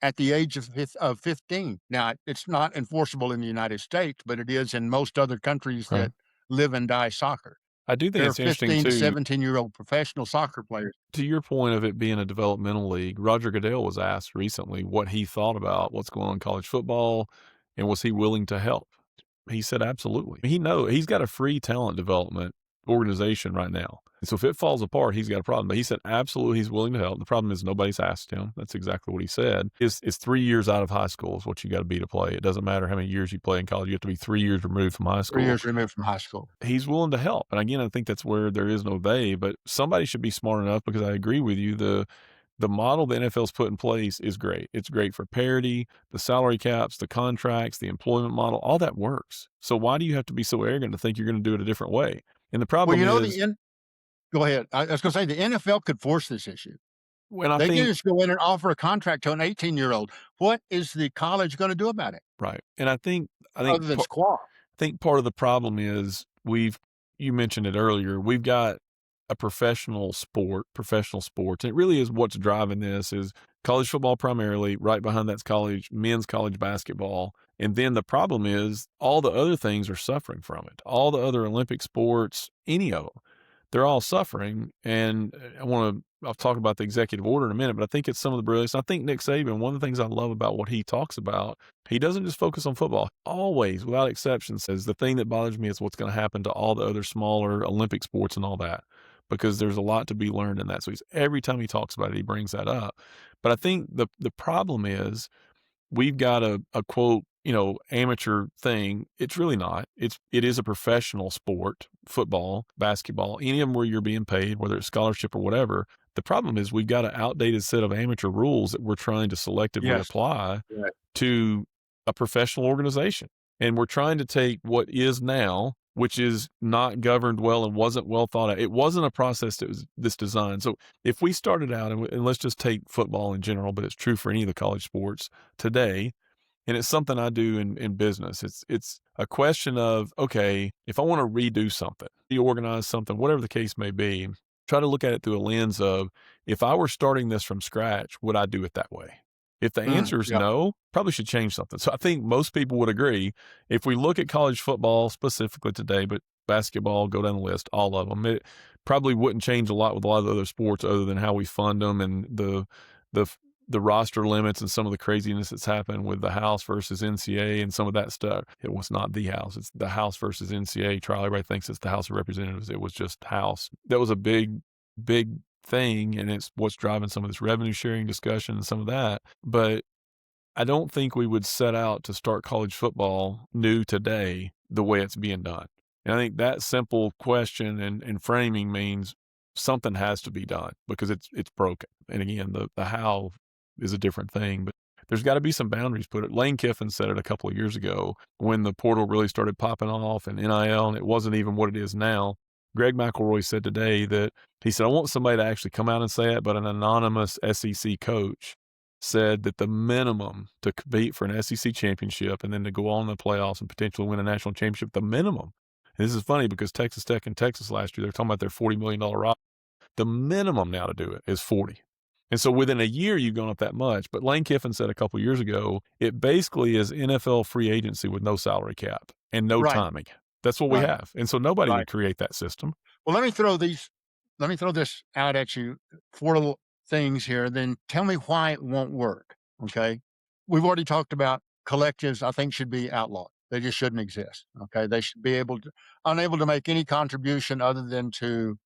at the age of 15. Now, it's not enforceable in the United States, but it is in most other countries Right. that live and die soccer. I do think There are it's interesting 15 to too. 17-year-old professional soccer players. To your point of it being a developmental league, Roger Goodell was asked recently what he thought about what's going on in college football and was he willing to help? He said, absolutely. He's got a free talent development organization right now. And so if it falls apart, he's got a problem. But he said, absolutely, he's willing to help. The problem is nobody's asked him. That's exactly what he said. It's 3 years out of high school is what you got to be to play. It doesn't matter how many years you play in college. You have to be 3 years removed from high 3 school. years removed from high school. He's willing to help. And again, I think that's where there is no they, but somebody should be smart enough because I agree with you. The model the NFL's put in place is great. It's great for parity, the salary caps, the contracts, the employment model, all that works. So why do you have to be so arrogant to think you're going to do it a different way? And the Well, problem is, go ahead. I was gonna say the NFL could force this issue. when I They can think, just go in and offer a contract to an 18-year-old. What is the college gonna do about it right. And I think other than squaw? think part of the problem is you mentioned it earlier, we've got a professional sports. And it really is what's driving this is college football primarily, right behind that's men's college basketball. And then the problem is all the other things are suffering from it. All the other Olympic sports, any of them, they're all suffering. And I'll talk about the executive order in a minute, but I think it's some of the brilliance. I think Nick Saban, one of the things I love about what he talks about, he doesn't just focus on football. Always, without exception, says the thing that bothers me is what's going to happen to all the other smaller Olympic sports and all that, because there's a lot to be learned in that. So every time he talks about it, he brings that up. But I think the problem is we've got a quote, amateur thing. It's really not. It is a professional sport, football, basketball, any of them where you're being paid, whether it's scholarship or whatever. The problem is we've got an outdated set of amateur rules that we're trying to selectively Yes. apply Right. to a professional organization. And we're trying to take what is now, which is not governed well and wasn't well thought out. It wasn't a process that was this designed. So if we started out, and let's just take football in general, but it's true for any of the college sports today, and it's something I do in business. It's a question of, okay, if I want to redo something, reorganize something, whatever the case may be, try to look at it through a lens of, if I were starting this from scratch, would I do it that way? If the answer is Yeah. no, probably should change something. So I think most people would agree if we look at college football specifically today, but basketball, go down the list, all of them, it probably wouldn't change a lot with a lot of the other sports other than how we fund them and the the roster limits and some of the craziness that's happened with the House versus NCAA and some of that stuff. It was not the House. It's the House versus NCAA trial. Everybody thinks it's the House of Representatives. It was just House. That was a big thing, and it's what's driving some of this revenue sharing discussion and some of that. But I don't think we would set out to start college football new today the way it's being done. And I think that simple question and framing means something has to be done because it's broken. And again, the how is a different thing, but there's got to be some boundaries put it. Lane Kiffin said it a couple of years ago when the portal really started popping off and NIL, and it wasn't even what it is now. Greg McElroy said today that he said, I want somebody to actually come out and say it, but an anonymous SEC coach said that the minimum to compete for an SEC championship and then to go on in the playoffs and potentially win a national championship, the minimum. And this is funny because Texas Tech and Texas last year, they're talking about their $40 million roster. The minimum now to do it is 40. And so within a year, you've gone up that much. But Lane Kiffin said a couple years ago, it basically is NFL free agency with no salary cap and no Right. timing. That's what we Right. have. And so nobody Right. would create that system. Well, let me throw this out at you, 4 little things here, then tell me why it won't work, okay? We've already talked about collectives, I think, should be outlawed. They just shouldn't exist, okay? They should be unable to make any contribution other than to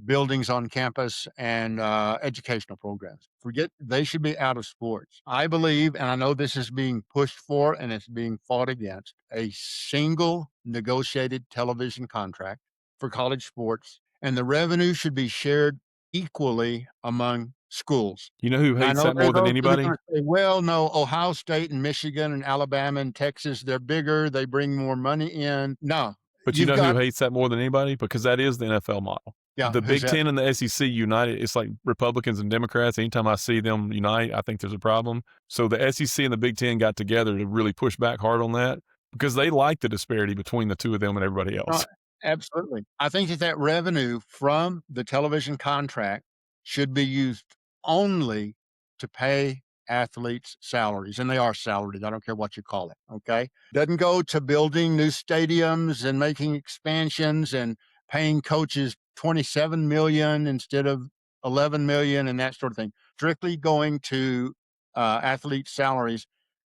buildings on campus and educational programs. Forget they should be out of sports. I believe, and I know this is being pushed for and it's being fought against, a single negotiated television contract for college sports, and the revenue should be shared equally among schools. You know who I hates know that there's more than those that are anybody? going to say, well, no, Ohio State and Michigan and Alabama and Texas, they're bigger, they bring more money in. No, But you you've know who got, hates that more than anybody? Because that is the NFL model. yeah, The who's Big that? Ten and the SEC united. It's like Republicans and Democrats. Anytime I see them unite, I think there's a problem. So the SEC and the Big Ten got together to really push back hard on that because they like the disparity between the two of them and everybody Uh, else. absolutely. I think that that revenue from the television contract should be used only to pay athletes' salaries, and they are salaried. I don't care what you call it. Okay. Doesn't go to building new stadiums and making expansions and paying coaches 27 million instead of 11 million and that sort of thing. Strictly going to athletes' salaries.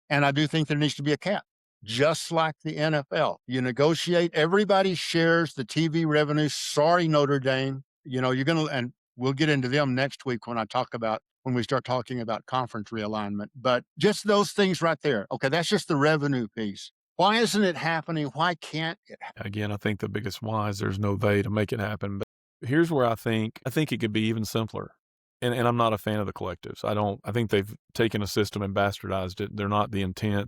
And I do think there needs to be a cap, just like the NFL. You negotiate, everybody shares the TV revenue. Sorry, Notre Dame. You're going to, and we'll get into them next week when we start talking about conference realignment. But just those things right there. Okay, that's just the revenue piece. Why isn't it happening? Why can't it happen? Again, I think the biggest why is there's no they to make it happen. But here's where I think it could be even simpler. And I'm not a fan of the collectives. I think they've taken a system and bastardized it. They're not the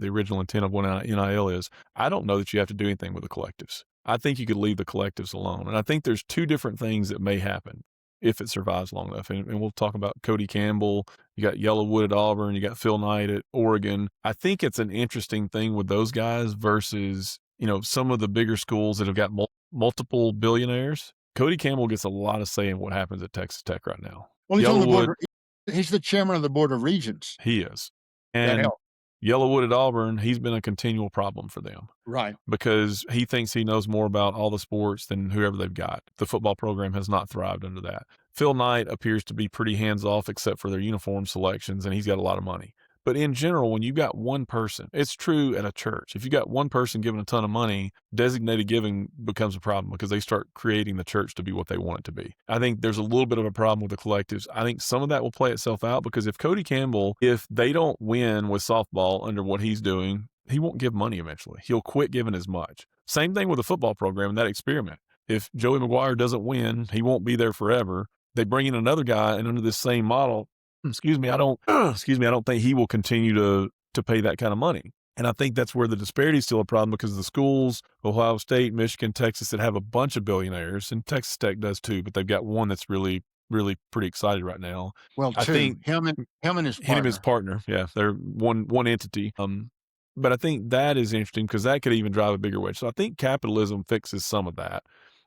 original intent of what NIL is. I don't know that you have to do anything with the collectives. I think you could leave the collectives alone. And I think there's two different things that may happen if it survives long enough. And we'll talk about Cody Campbell. You got Yellowwood at Auburn. You got Phil Knight at Oregon. I think it's an interesting thing with those guys versus, some of the bigger schools that have got multiple billionaires. Cody Campbell gets a lot of say in what happens at Texas Tech right now. Well, he's on the board. Yellowwood, He's the chairman of the board of regents. he is. That And helps. Yellowwood at Auburn, he's been a continual problem for them Right. because he thinks he knows more about all the sports than whoever they've got. The football program has not thrived under that. Phil Knight appears to be pretty hands off except for their uniform selections, and he's got a lot of money. But in general, when you've got one person, it's true at a church. If you got one person giving a ton of money, designated giving becomes a problem because they start creating the church to be what they want it to be. I think there's a little bit of a problem with the collectives. I think some of that will play itself out because if Cody Campbell, if they don't win with softball under what he's doing, he won't give money eventually. He'll quit giving as much. Same thing with the football program and that experiment. If Joey McGuire doesn't win, he won't be there forever. They bring in another guy, and under this same model, I don't think he will continue to pay that kind of money. And I think that's where the disparity is still a problem because the schools, Ohio State, Michigan, Texas, that have a bunch of billionaires, and Texas Tech does too, but they've got one that's really, really pretty excited right now. Well, I two, think him and his him and his partner. partner, yeah, they're one entity. But I think that is interesting because that could even drive a bigger wedge. So I think capitalism fixes some of that.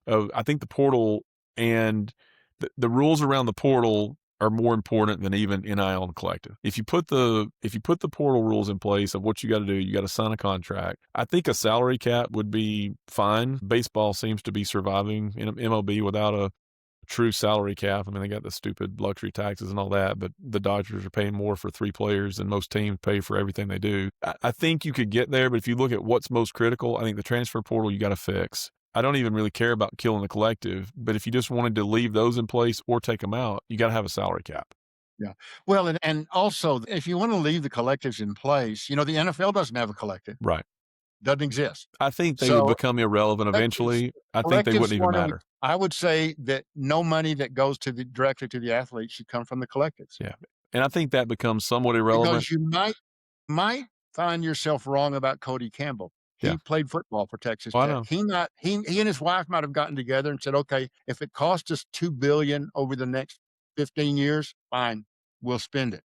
I think the portal and the rules around the portal are more important than even NIL and collective. If you put the portal rules in place of what you got to do, you got to sign a contract. I think a salary cap would be fine. Baseball seems to be surviving in MLB without a true salary cap. I mean, they got the stupid luxury taxes and all that, but the Dodgers are paying more for 3 players than most teams pay for everything they do. I think you could get there, but if you look at what's most critical, I think the transfer portal you got to fix. I don't even really care about killing the collective, but if you just wanted to leave those in place or take them out, you got to have a salary cap. Yeah. Well, and also, if you want to leave the collectives in place, the NFL doesn't have a collective, Right. doesn't exist. I think they would So become irrelevant collectives, eventually. I think they collectives wouldn't even want to. matter. I would say that no money that goes directly to the athlete should come from the collectives Yeah. And I think that becomes somewhat irrelevant. because you might find yourself wrong about Cody Campbell. Yeah. He played football for Texas Well, I Tech. know. He and his wife might have gotten together and said, "Okay, if it costs us $2 billion over the next 15 years, fine, we'll spend it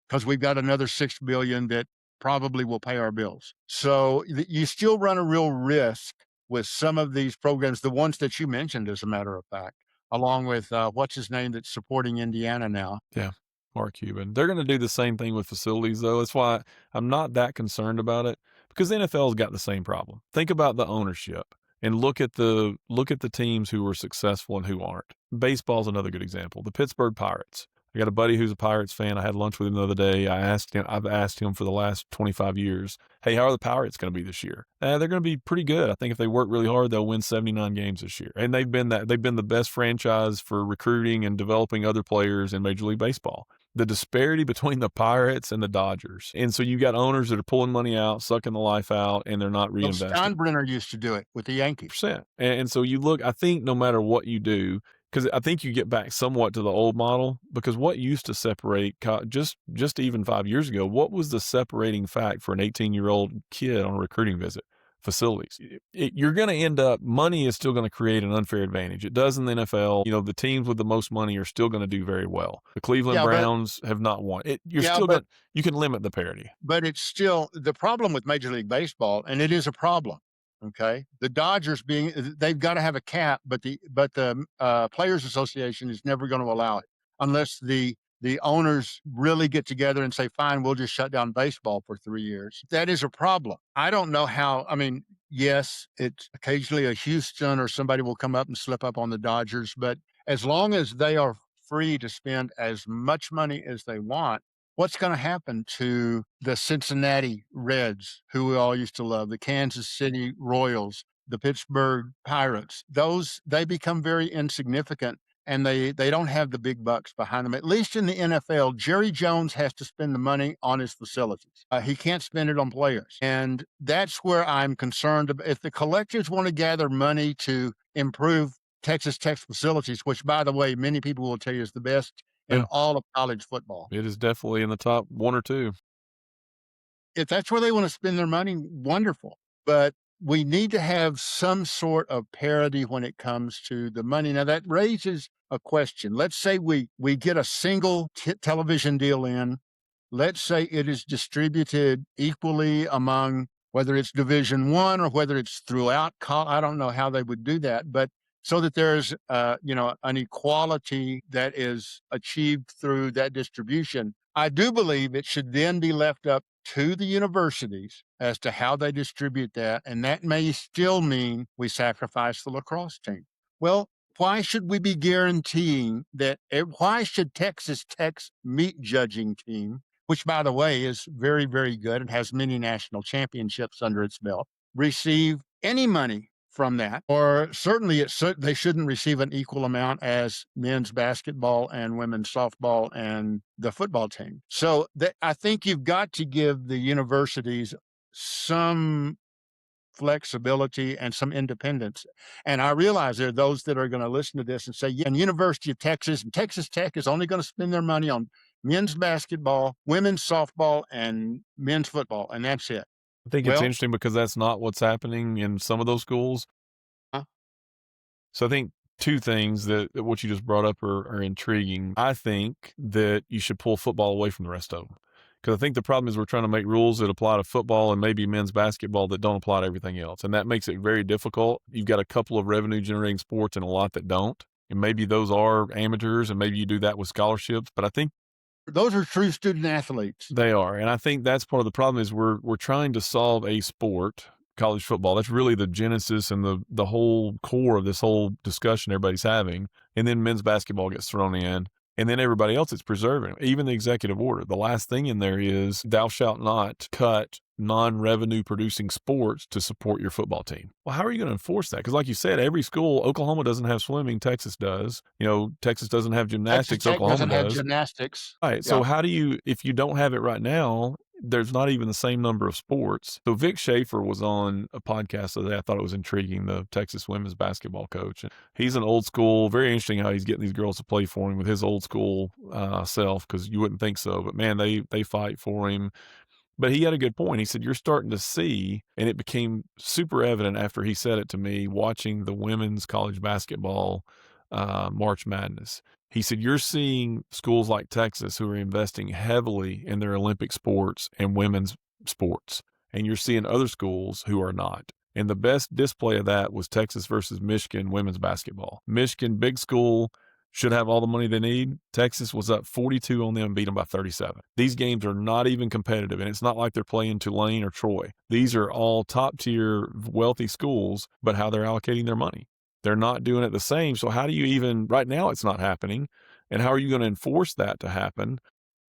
because we've got another $6 billion that probably will pay our bills." So you still run a real risk with some of these programs, the ones that you mentioned, as a matter of fact, along with what's his name that's supporting Indiana now. Yeah. Mark Cuban. They're going to do the same thing with facilities, though. That's why I'm not that concerned about it because the NFL's got the same problem. Think about the ownership and look at the teams who were successful and who aren't. Baseball's another good example. The Pittsburgh Pirates. I got a buddy who's a Pirates fan. I had lunch with him the other day. I've asked him for the last 25 years, hey, how are the Pirates going to be this year? They're going to be pretty good. I think if they work really hard, they'll win 79 games this year. And they've been the best franchise for recruiting and developing other players in Major League Baseball. The disparity between the Pirates and the Dodgers. And so you got owners that are pulling money out, sucking the life out, and they're not Well, reinvesting. Steinbrenner used to do it with the Yankees. Percent. And so you look, I think no matter what you do, because I think you get back somewhat to the old model, because what used to separate just even 5 years ago, what was the separating fact for an 18-year-old kid on a recruiting visit? Facilities. You're going to end up, money is still going to create an unfair advantage. It does in the NFL. The teams with the most money are still going to do very well. The Cleveland Yeah, but Browns have not won. yeah, but You can limit the parity. But it's still the problem with Major League Baseball, and it is a problem. Okay, the Dodgers they've got to have a cap, but the Players Association is never going to allow it unless the owners really get together and say, "Fine, we'll just shut down baseball for 3 years." That is a problem. I don't know how. I mean, yes, it's occasionally a Houston or somebody will come up and slip up on the Dodgers, but as long as they are free to spend as much money as they want, what's going to happen to the Cincinnati Reds, who we all used to love, the Kansas City Royals, the Pittsburgh Pirates? They become very insignificant and they don't have the big bucks behind them. At least in the NFL, Jerry Jones has to spend the money on his facilities. He can't spend it on players. And that's where I'm concerned. If the collectives want to gather money to improve Texas Tech's facilities, which, by the way, many people will tell you is the best in Yeah, all of college football. it is definitely in the top one or two. If that's where they want to spend their money, wonderful. But we need to have some sort of parity when it comes to the money. Now that raises a question. Let's say we get a single television deal in. Let's say it is distributed equally among whether it's Division One or whether it's throughout. I don't know how they would do that, but so that there's an equality that is achieved through that distribution. I do believe it should then be left up to the universities as to how they distribute that, and that may still mean we sacrifice the lacrosse team. Well, why should we be guaranteeing that? Why should Texas Tech's meat judging team, which by the way is very, very good and has many national championships under its belt, receive any money from that? Or certainly they shouldn't receive an equal amount as men's basketball and women's softball and the football team. So I think you've got to give the universities some flexibility and some independence. And I realize there are those that are going to listen to this and say, yeah, and University of Texas and Texas Tech is only going to spend their money on men's basketball, women's softball, and men's football, and that's it. I think it's Well, interesting because that's not what's happening in some of those schools. uh, So I think two things that what you just brought up are intriguing. I think that you should pull football away from the rest of them. Because I think the problem is we're trying to make rules that apply to football and maybe men's basketball that don't apply to everything else. And that makes it very difficult. You've got a couple of revenue generating sports and a lot that don't. And maybe those are amateurs and maybe you do that with scholarships, but I think Those are true student athletes. they are, and I think that's part of the problem is we're trying to solve a sport, college football. That's really the genesis and the whole core of this whole discussion everybody's having, and then men's basketball gets thrown in, and then everybody else is preserving, even the executive order. The last thing in there is thou shalt not cut non-revenue producing sports to support your football team. Well, how are you going to enforce that? Because like you said, every school, Oklahoma doesn't have swimming, Texas does. Texas doesn't have Texas gymnastics, Tech Oklahoma doesn't have does. gymnastics. Right. So Yeah. how do you, if you don't have it right now, there's not even the same number of sports. So Vic Schaefer was on a podcast today. I thought it was intriguing, the Texas women's basketball coach. And he's an old school, very interesting how he's getting these girls to play for him with his old school self, because you wouldn't think so. But man, they fight for him. But he had a good point. He said, you're starting to see, and it became super evident after he said it to me, watching the women's college basketball March Madness. He said, you're seeing schools like Texas who are investing heavily in their Olympic sports and women's sports, and you're seeing other schools who are not. And the best display of that was Texas versus Michigan women's basketball. Michigan, big school, should have all the money they need. Texas was up 42 on them and beat them by 37. These games are not even competitive, and it's not like they're playing Tulane or Troy. These are all top tier wealthy schools, but how they're allocating their money. They're not doing it the same. So how do you even, right now it's not happening. And how are you going to enforce that to happen?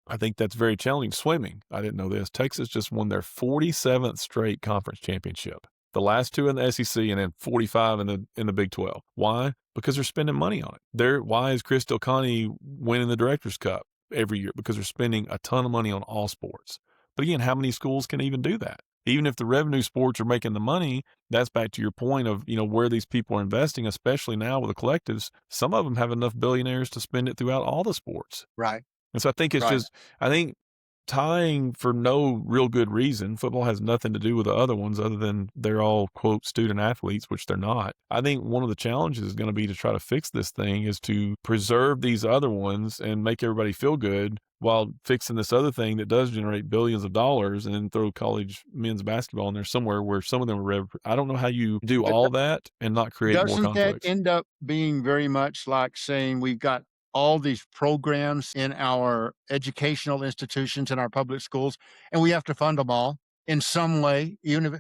I think that's very challenging. Swimming, I didn't know this. Texas just won their 47th straight conference championship. The last two in the SEC and then 45 in the Big 12. Why? Because they're spending money on it. Why is Chris Del Conte winning the Directors Cup every year? Because they're spending a ton of money on all sports. But again, how many schools can even do that? Even if the revenue sports are making the money, that's back to your point of, where these people are investing, especially now with the collectives. Some of them have enough billionaires to spend it throughout all the sports. Right. And so I think it's Right. just, I think tying for no real good reason. Football has nothing to do with the other ones other than they're all, quote, student athletes, which they're not. I think one of the challenges is going to be to try to fix this thing is to preserve these other ones and make everybody feel good while fixing this other thing that does generate billions of dollars, and then throw college men's basketball in there somewhere where some of them are I don't know how you do But all that and not create more doesn't that conflicts. end up being very much like saying we've got all these programs in our educational institutions in our public schools, and we have to fund them all in some way, even if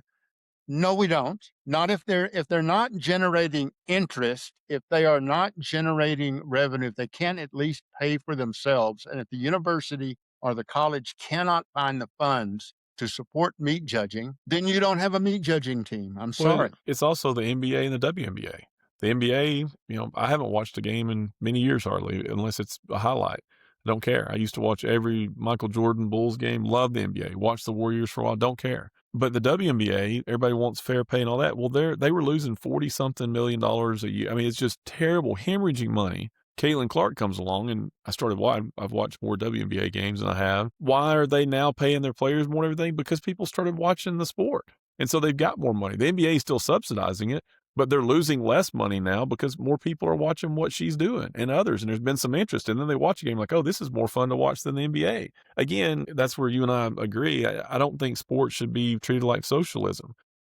no, we don't. Not if they're not generating interest, if they are not generating revenue, if they can't at least pay for themselves, and if the university or the college cannot find the funds to support meat judging, then you don't have a meat judging team. I'm Well, sorry. it's also the NBA and the WNBA. The NBA, I haven't watched a game in many years hardly, unless it's a highlight. I don't care. I used to watch every Michael Jordan Bulls game, love the NBA, watched the Warriors for a while, don't care. But the WNBA, everybody wants fair pay and all that. Well, they were losing 40 something million dollars a year. I mean, it's just terrible, hemorrhaging money. Caitlin Clark comes along, and I've watched more WNBA games than I have. Why are they now paying their players more and everything? Because people started watching the sport. And so they've got more money. The NBA is still subsidizing it, but they're losing less money now because more people are watching what she's doing and others. And there's been some interest. And then they watch a game like, oh, this is more fun to watch than the NBA. Again, that's where you and I agree. I don't think sports should be treated like socialism.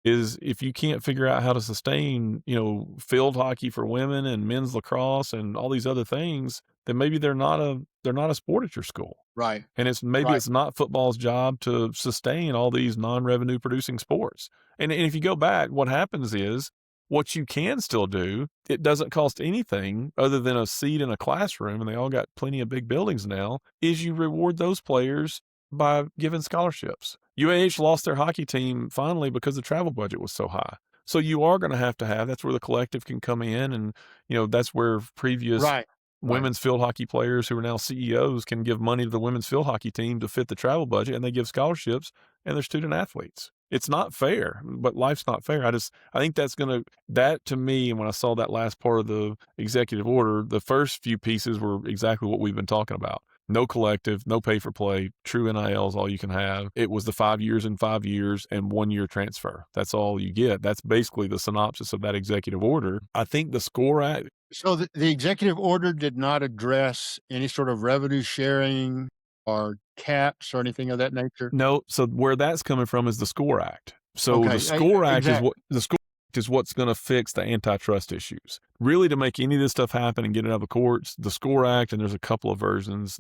Is if you can't figure out how to sustain, field hockey for women and men's lacrosse and all these other things, then maybe they're not a sport at your school. Right. And maybe Right. it's not football's job to sustain all these non-revenue producing sports. And if you go back, what happens is what you can still do, it doesn't cost anything other than a seat in a classroom, and they all got plenty of big buildings now, is you reward those players by giving scholarships. UAH lost their hockey team finally because the travel budget was so high. So you are going to have, that's where the collective can come in, and that's where previous Right. Right. women's field hockey players who are now CEOs can give money to the women's field hockey team to fit the travel budget, and they give scholarships, and they're student athletes. It's not fair, but life's not fair. I think that to me, when I saw that last part of the executive order, the first few pieces were exactly what we've been talking about. No collective, no pay for play, true NIL is all you can have. It was the 5 years and 5 years and 1 year transfer. That's all you get. That's basically the synopsis of that executive order. I think the SCORE Act, So the executive order did not address any sort of revenue sharing or caps or anything of that nature? no, so where that's coming from is the SCORE Act. So the Okay, SCORE Act is exactly. what the SCORE is what's going to fix the antitrust issues. Really, to make any of this stuff happen and get it out of the courts, the SCORE Act, and there's a couple of versions,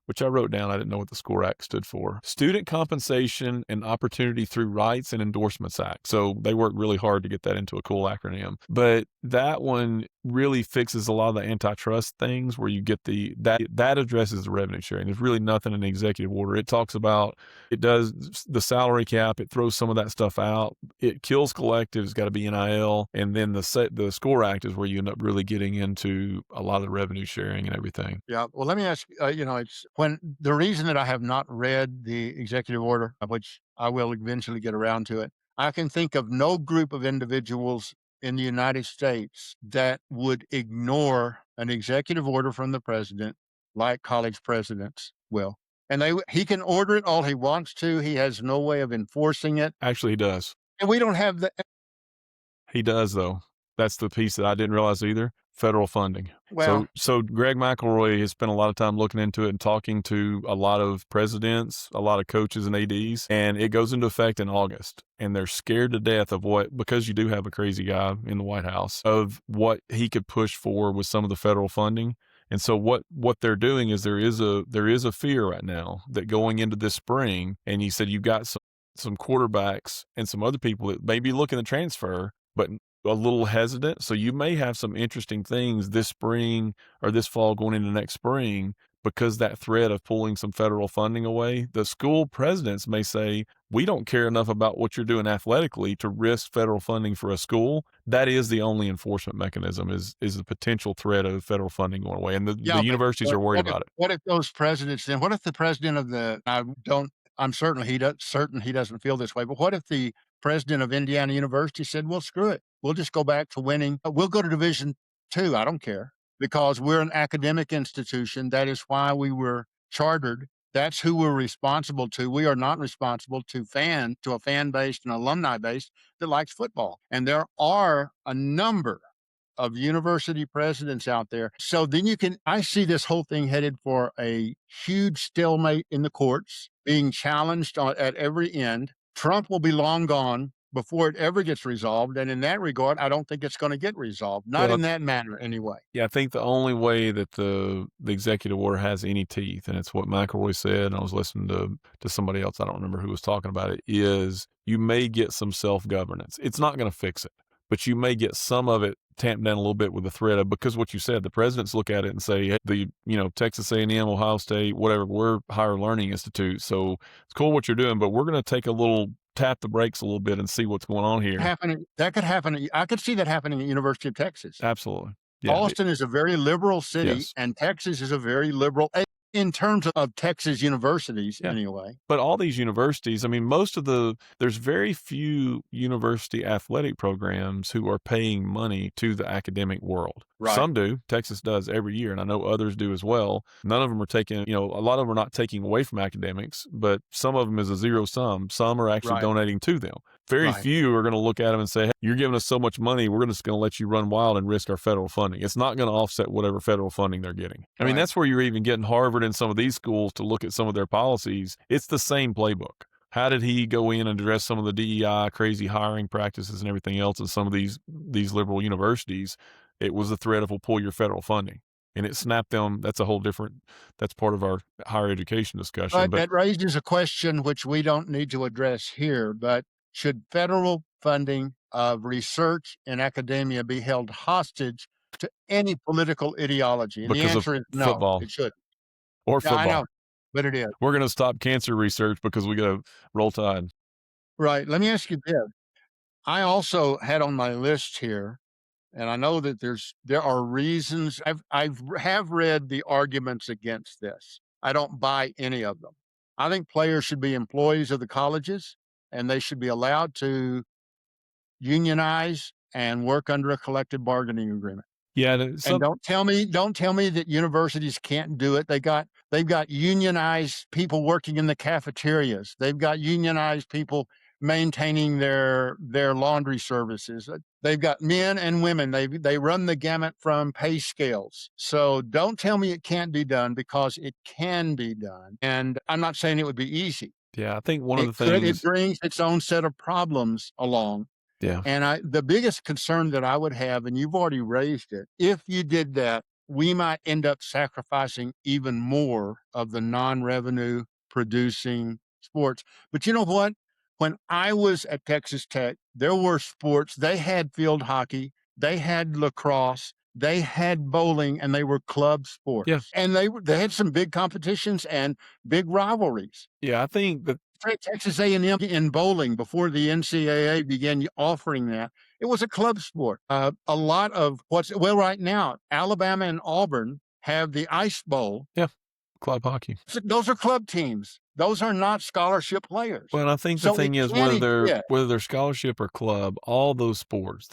which I wrote down. I didn't know what the SCORE Act stood for. Student Compensation and Opportunity Through Rights and Endorsements Act. So they worked really hard to get that into a cool acronym. But that one really fixes a lot of the antitrust things where you get that addresses the revenue sharing. There's really nothing in the executive order. It talks about, it does the salary cap, it throws some of that stuff out. It kills collectives, got to be NIL. And then the SCORE Act is where you end up really getting into a lot of the revenue sharing and everything. Yeah. Well, let me ask you, it's when the reason that I have not read the executive order, of which I will eventually get around to it, I can think of no group of individuals in the United States that would ignore an executive order from the president like college presidents will. And he can order it all he wants to. He has no way of enforcing it. Actually, he does. And we don't have the He does, though. That's the piece that I didn't realize either. Federal funding. well, So Greg McElroy has spent a lot of time looking into it and talking to a lot of presidents, a lot of coaches and ADs, and it goes into effect in August. And they're scared to death of because you do have a crazy guy in the White House, of what he could push for with some of the federal funding. And so what they're doing is there is a fear right now that going into this spring, and he said you've got some quarterbacks and some other people that may be looking to transfer, but a little hesitant. So you may have some interesting things this spring or this fall going into next spring because that threat of pulling some federal funding away. The school presidents may say, we don't care enough about what you're doing athletically to risk federal funding for a school. That is the only enforcement mechanism is the potential threat of federal funding going away. And yeah, the but universities are worried about it. what if those presidents then what if the president of the I'm certain he doesn't feel this way, but what if the president of Indiana University said, "Well, screw it. We'll just go back to winning. We'll go to Division 2. I don't care because we're an academic institution. That is why we were chartered. That's who we're responsible to. We are not responsible to a fan base and alumni base that likes football." And there are a number of university presidents out there. So then I see this whole thing headed for a huge stalemate in the courts, being challenged at every end. Trump will be long gone before it ever gets resolved. And in that regard, I don't think it's going to get resolved. Not Well, in that manner, anyway. yeah, I think the only way that the executive order has any teeth, and it's what McElroy said, and I was listening to somebody else, I don't remember who was talking about it, is you may get some self-governance. It's not going to fix it, but you may get some of it tamped down a little bit with the threat of, because what you said, the presidents look at it and say, hey, Texas A&M, Ohio State, whatever, we're higher learning institutes, so it's cool what you're doing, but we're going to take a little tap the brakes a little bit and see what's going on here. That could happen. I could see that happening at University of Texas. Absolutely. Yeah. Austin is a very liberal city, Yes. and Texas is a very liberal in terms of Texas universities, Yeah. anyway. But all these universities, I mean, there's very few university athletic programs who are paying money to the academic world. Right. Some do. Texas does every year, and I know others do as well. None of them are taking, a lot of them are not taking away from academics, but some of them is a zero sum. Some are actually Right. donating to them. Very Right. few are going to look at them and say, hey, you're giving us so much money, we're just going to let you run wild and risk our federal funding. It's not going to offset whatever federal funding they're getting. I mean, Right. that's where you're even getting Harvard and some of these schools to look at some of their policies. It's the same playbook. How did he go in and address some of the DEI crazy hiring practices and everything else in some of these liberal universities? It was the threat of, we'll pull your federal funding. And it snapped them. That's part of our higher education discussion. But that raises a question which we don't need to address here, but should federal funding of research and academia be held hostage to any political ideology? And the because of answer is no, football it shouldn't. or Yeah, I football. know, but it is. We're going to stop cancer research because we got to roll tide. Right. Let me ask you this. I also had on my list here, and I know that there are reasons. Have read the arguments against this. I don't buy any of them. I think players should be employees of the colleges, and they should be allowed to unionize and work under a collective bargaining agreement. Yeah, And don't tell me that universities can't do it. They've got unionized people working in the cafeterias. They've got unionized people maintaining their laundry services. They've got men and women. They run the gamut from pay scales. So don't tell me it can't be done, because it can be done. And I'm not saying it would be easy. yeah. I think one of the It things brings its own set of problems along. Yeah. And the biggest concern that I would have, and you've already raised it, if you did that, we might end up sacrificing even more of the non-revenue producing sports. But you know what? When I was at Texas Tech, there were sports, they had field hockey, they had lacrosse, they had bowling, and they were club Yeah. sports. And they had some big competitions and big rivalries. Yeah. I think that, Texas A&M in bowling before the NCAA began offering that. It was a club sport. A lot of right now, Alabama and Auburn have the Ice Bowl. yeah, club hockey. Those are club teams. Those are not scholarship players. Well, and I think the So it thing is can exist. whether they're scholarship or club, all those sports,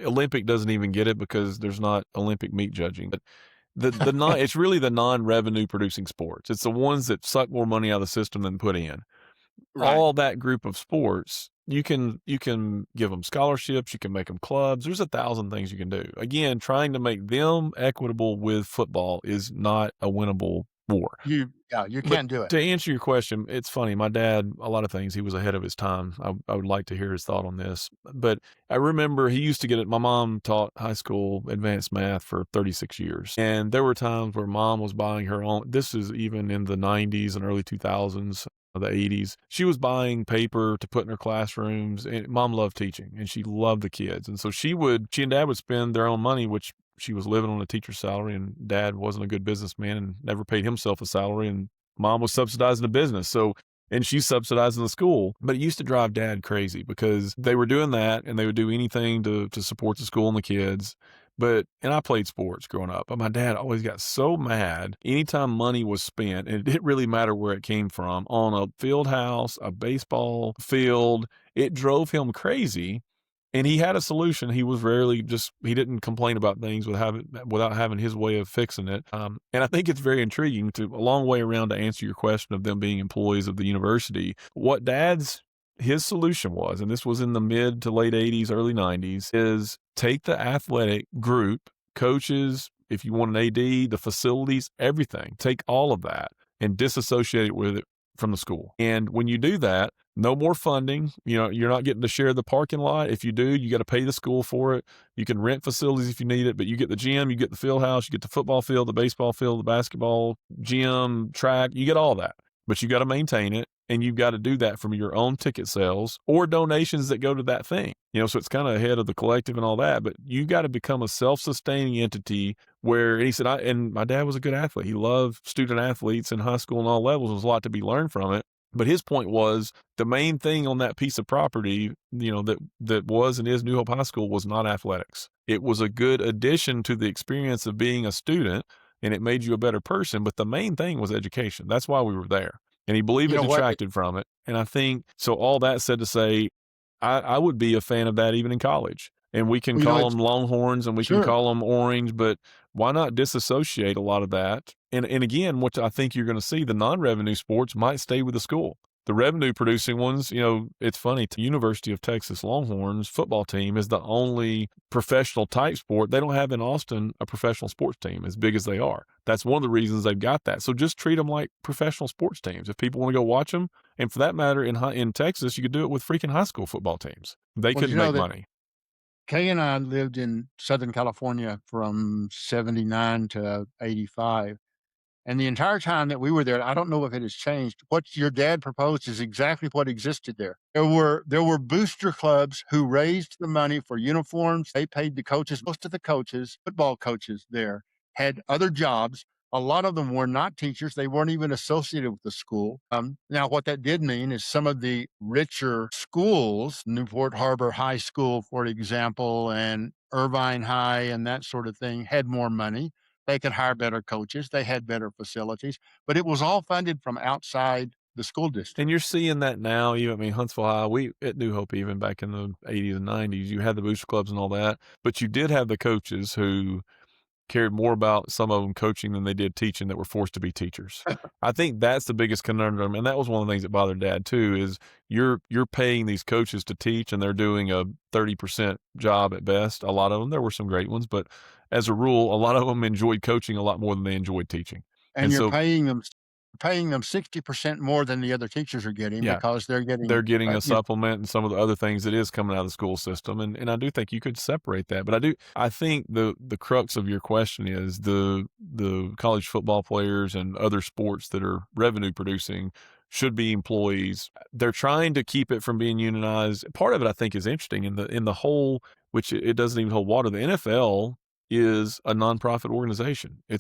Olympic doesn't even get it because there's not Olympic meat judging. But the non it's really the non-revenue producing sports. It's the ones that suck more money out of the system than put in. Right. All that group of sports, you can give them scholarships, you can make them clubs. There's 1,000 things you can do. Again, trying to make them equitable with football is not a winnable war. You But can't do it. to answer your question, it's funny. My dad, a lot of things, he was ahead of his time. I would like to hear his thought on this. But I remember he used to get it. My mom taught high school advanced math for 36 years. And there were times where mom was buying her own. This is even in the 90s and early 2000s. The 80s. She was buying paper to put in her classrooms, and mom loved teaching and she loved the kids. And so she and dad would spend their own money, which she was living on a teacher's salary, and dad wasn't a good businessman and never paid himself a salary. And mom was subsidizing the business. So, and she's subsidizing the school. But it used to drive dad crazy because they were doing that and they would do anything to support the school and the kids. And I played sports growing up, but my dad always got so mad anytime money was spent, and it didn't really matter where it came from, on a field house, a baseball field. It drove him crazy. And he had a solution. He was he didn't complain about things without having his way of fixing it. And I think it's very intriguing a long way around to answer your question of them being employees of the university. His solution was, and this was in the mid to late 80s, early 90s, is take the athletic group, coaches, if you want an AD, the facilities, everything, take all of that and disassociate it with it from the school. And when you do that, no more funding. You're not getting to share the parking lot. If you do, you got to pay the school for it. You can rent facilities if you need it, but you get the gym, you get the field house, you get the football field, the baseball field, the basketball gym, track, you get all that. But you got to maintain it, and you've got to do that from your own ticket sales or donations that go to that thing. So it's kind of ahead of the collective and all that, but you got to become a self-sustaining entity and he said, and my dad was a good athlete. He loved student athletes in high school and all levels. There was a lot to be learned from it. But his point was the main thing on that piece of property, that was and is New Hope High School was not athletics. It was a good addition to the experience of being a student, and it made you a better person. But the main thing was education. That's why we were there. And he believed You it know what? detracted from it. And I think, so all that said to say, I would be a fan of that even in college. And we can You know, call it's them Longhorns and we can sure. call them Orange, but why not disassociate a lot of that? And again, what I think you're going to see, the non-revenue sports might stay with the school. The revenue producing ones, it's funny, the University of Texas Longhorns football team is the only professional type sport. They don't have in Austin a professional sports team as big as they are. That's one of the reasons they've got that. So just treat them like professional sports teams. If people want to go watch them, and for that matter, in Texas, you could do it with freaking high school football teams. They Well, couldn't you know make that money. Kay and I lived in Southern California from 79 to 85. And the entire time that we were there, I don't know if it has changed. What your dad proposed is exactly what existed there. There were booster clubs who raised the money for uniforms. They paid the coaches. Most of the coaches, football coaches there, had other jobs. A lot of them were not teachers. They weren't even associated with the school. Now, what that did mean is some of the richer schools, Newport Harbor High School, for example, and Irvine High and that sort of thing, had more money. They could hire better coaches. They had better facilities, but it was all funded from outside the school And district. you're seeing that now. Huntsville High, we at New Hope, even back in the 80s and 90s, you had the booster clubs and all that, but you did have the coaches who cared more about some of them coaching than they did teaching, that were forced to be teachers. I think that's the biggest conundrum, and that was one of the things that bothered Dad too. Is you're paying these coaches to teach, and they're doing a 30% job at best. A lot of them, there were some great ones, but as a rule, a lot of them enjoyed coaching a lot more than they enjoyed teaching. And And you're so, paying them paying them 60% more than the other teachers are getting Yeah. because they're They're getting, getting a you know, supplement and some of the other things that is coming out of the school system, and I do think you could separate that, but I think the crux of your question is the college football players and other sports that are revenue producing should be employees. They're trying to keep it from being unionized. Part of it I think is interesting in the whole, which it doesn't even hold water. The NFL is a nonprofit organization. I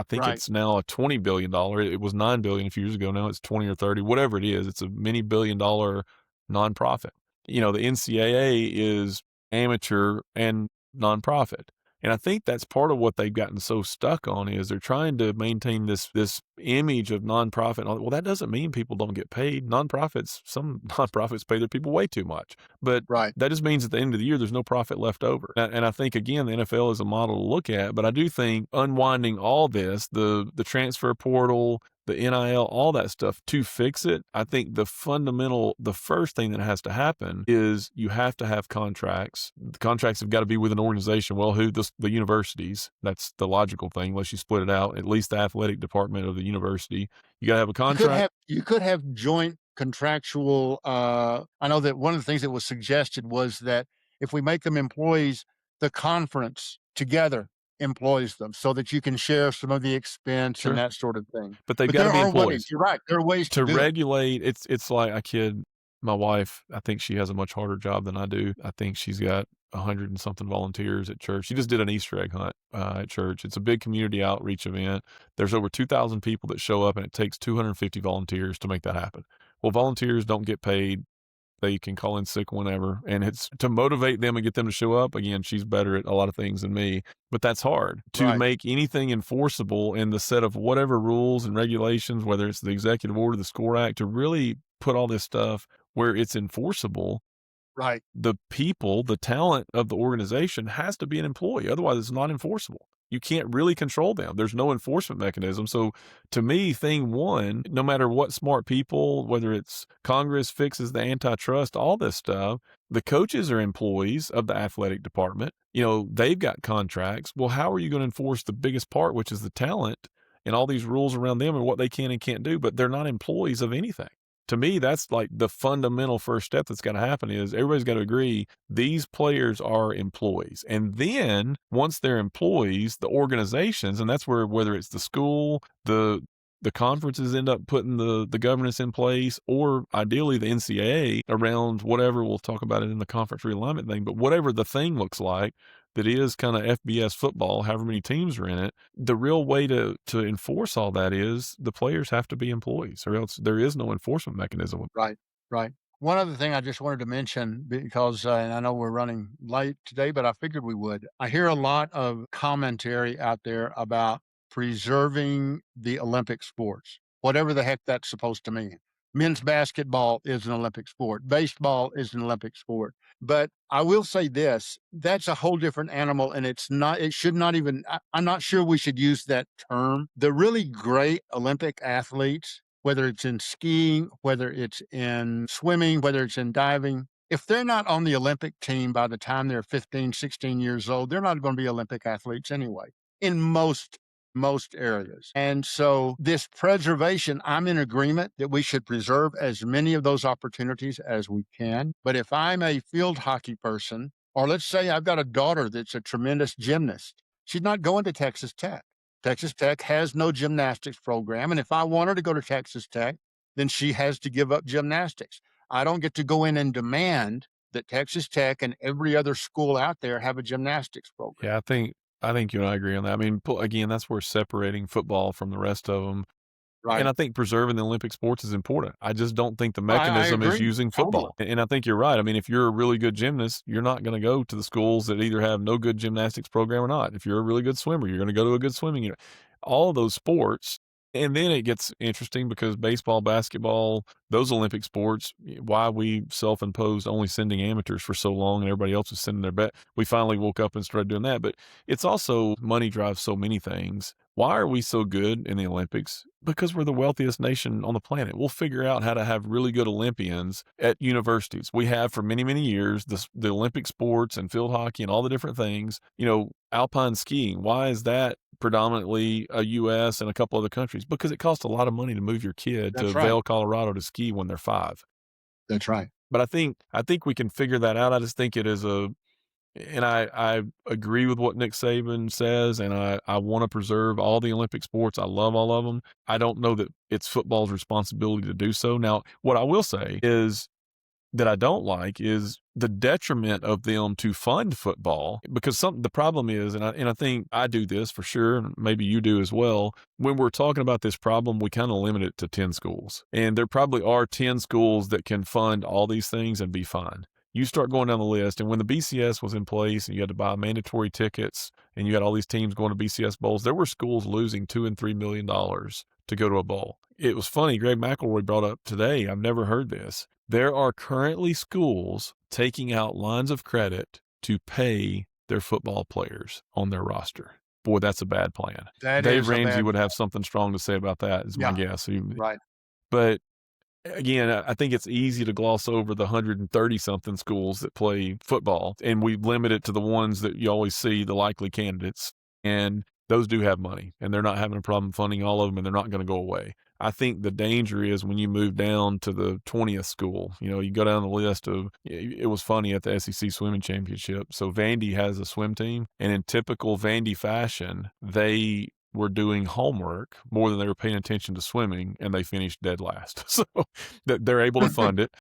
think right. it's now a $20 billion. It was 9 billion a few years ago. Now it's 20 or 30, whatever it is. It's a many billion-dollar nonprofit. You know, the NCAA is amateur and nonprofit. And I think that's part of what they've gotten so stuck on is they're trying to maintain this image of nonprofit. Well, that doesn't mean people don't get paid. Nonprofits, some nonprofits pay their people way too much. But Right. that just means at the end of the year, there's no profit left over. And I think, again, the NFL is a model to look at. But I do think unwinding all this, the transfer portal, the NIL, all that stuff to fix it, I think the first thing that has to happen is you have to have contracts. The contracts have got to be with an organization. Well, the universities, that's the logical thing, unless you split it out, at least the athletic department of the university. You got to have a contract. You could have joint contractual, I know that one of the things that was suggested was that if we make them employees, the conference together employs them so that you can share some of the expense and Sure. that sort of thing. But they've But got to there be are ways, employees. you're right, there are ways to To do it. regulate, it's like I kid my wife, I think she has a much harder job than I do. I think she's got 100 and something volunteers at church. She just did an Easter egg hunt, at church. It's a big community outreach event. There's over 2,000 people that show up, and it takes 250 volunteers to make that happen. Well, volunteers don't get paid. They can call in sick whenever, and it's to motivate them and get them to show up. Again, she's better at a lot of things than me, but that's hard to Right, make anything enforceable in the set of whatever rules and regulations, whether it's the executive order, the SCORE Act, to really put all this stuff where it's enforceable. right, The people, the talent of the organization has to be an employee. Otherwise, it's not enforceable. You can't really control them. There's no enforcement mechanism. So, to me, thing one, no matter what smart people, whether it's Congress fixes the antitrust, all this stuff, the coaches are employees of the athletic department. You know, they've got contracts. Well, how are you going to enforce the biggest part, which is the talent and all these rules around them and what they can and can't do? But they're not employees of anything. To me, that's like the fundamental first step that's got to happen is everybody's got to agree these players are employees. And then once they're employees, the organizations, and that's where whether it's the school, the conferences end up putting the governance in place, or ideally the NCAA around whatever, we'll talk about it in the conference realignment thing, but whatever the thing looks like that is kind of FBS football, however many teams are in it, the real way to enforce all that is the players have to be employees, or else there is no enforcement mechanism. right, right. One other thing I just wanted to mention because, and I know we're running late today, but I figured we would. I hear a lot of commentary out there about preserving the Olympic sports, whatever the heck that's supposed to mean. Men's basketball is an Olympic sport. Baseball is an Olympic sport. But I will say this, that's a whole different animal. And it should not even, I'm not sure we should use that term. The really great Olympic athletes, whether it's in skiing, whether it's in swimming, whether it's in diving, if they're not on the Olympic team by the time they're 15, 16 years old, they're not going to be Olympic athletes anyway, in most areas. And so this preservation, I'm in agreement that we should preserve as many of those opportunities as we can. But if I'm a field hockey person, or let's say I've got a daughter that's a tremendous gymnast, she's not going to Texas Tech. Texas Tech has no gymnastics program. And if I want her to go to Texas Tech, then she has to give up gymnastics. I don't get to go in and demand that Texas Tech and every other school out there have a gymnastics program. Yeah, I think you and I agree on that. I mean, again, that's where separating football from the rest of them. And Right. I think preserving the Olympic sports is important. I just don't think the I mechanism is agree. using Totally. football. And I think you're right. I mean, if you're a really good gymnast, you're not going to go to the schools that either have no good gymnastics program or not. If you're a really good swimmer, you're going to go to a good swimming unit. All of those sports. And then it gets interesting because baseball, basketball, those Olympic sports, why we self-imposed only sending amateurs for so long and everybody else was sending their bet. We finally woke up and started doing that. But it's also money drives so many things. Why are we so good in the Olympics? Because we're the wealthiest nation on the planet. We'll figure out how to have really good Olympians at universities. We have for many, many years the Olympic sports and field hockey and all the different things. Alpine skiing. Why is that predominantly a US and a couple other countries? Because it costs a lot of money to move your kid to That's right. Vail, Colorado to ski when they're 5. That's right. But I think we can figure that out. I just think it is and I agree with what Nick Saban says, and I wanna preserve all the Olympic sports. I love all of them. I don't know that it's football's responsibility to do so. Now, what I will say is that I don't like is the detriment of them to fund football because the problem is, and I think I do this for sure, and maybe you do as well. When we're talking about this problem, we kind of limit it to 10 schools. And there probably are 10 schools that can fund all these things and be fine. You start going down the list, and when the BCS was in place and you had to buy mandatory tickets and you had all these teams going to BCS bowls, there were schools losing $2 and $3 million to go to a bowl. It was funny. Greg McElroy brought up today, I've never heard this. There are currently schools taking out lines of credit to pay their football players on their roster. Boy, that's a bad plan. That Dave is a Ramsey bad would have something strong to say about that, is my Yeah, guess. right. But again, I think it's easy to gloss over the 130 something schools that play football, and we limit it to the ones that you always see, the likely candidates. And those do have money, and they're not having a problem funding all of them, and they're not going to go away. I think the danger is when you move down to the 20th school. You go down the list of, it was funny at the SEC swimming championship. So Vandy has a swim team, and in typical Vandy fashion, they were doing homework more than they were paying attention to swimming, and they finished dead last. So that they're able to fund it.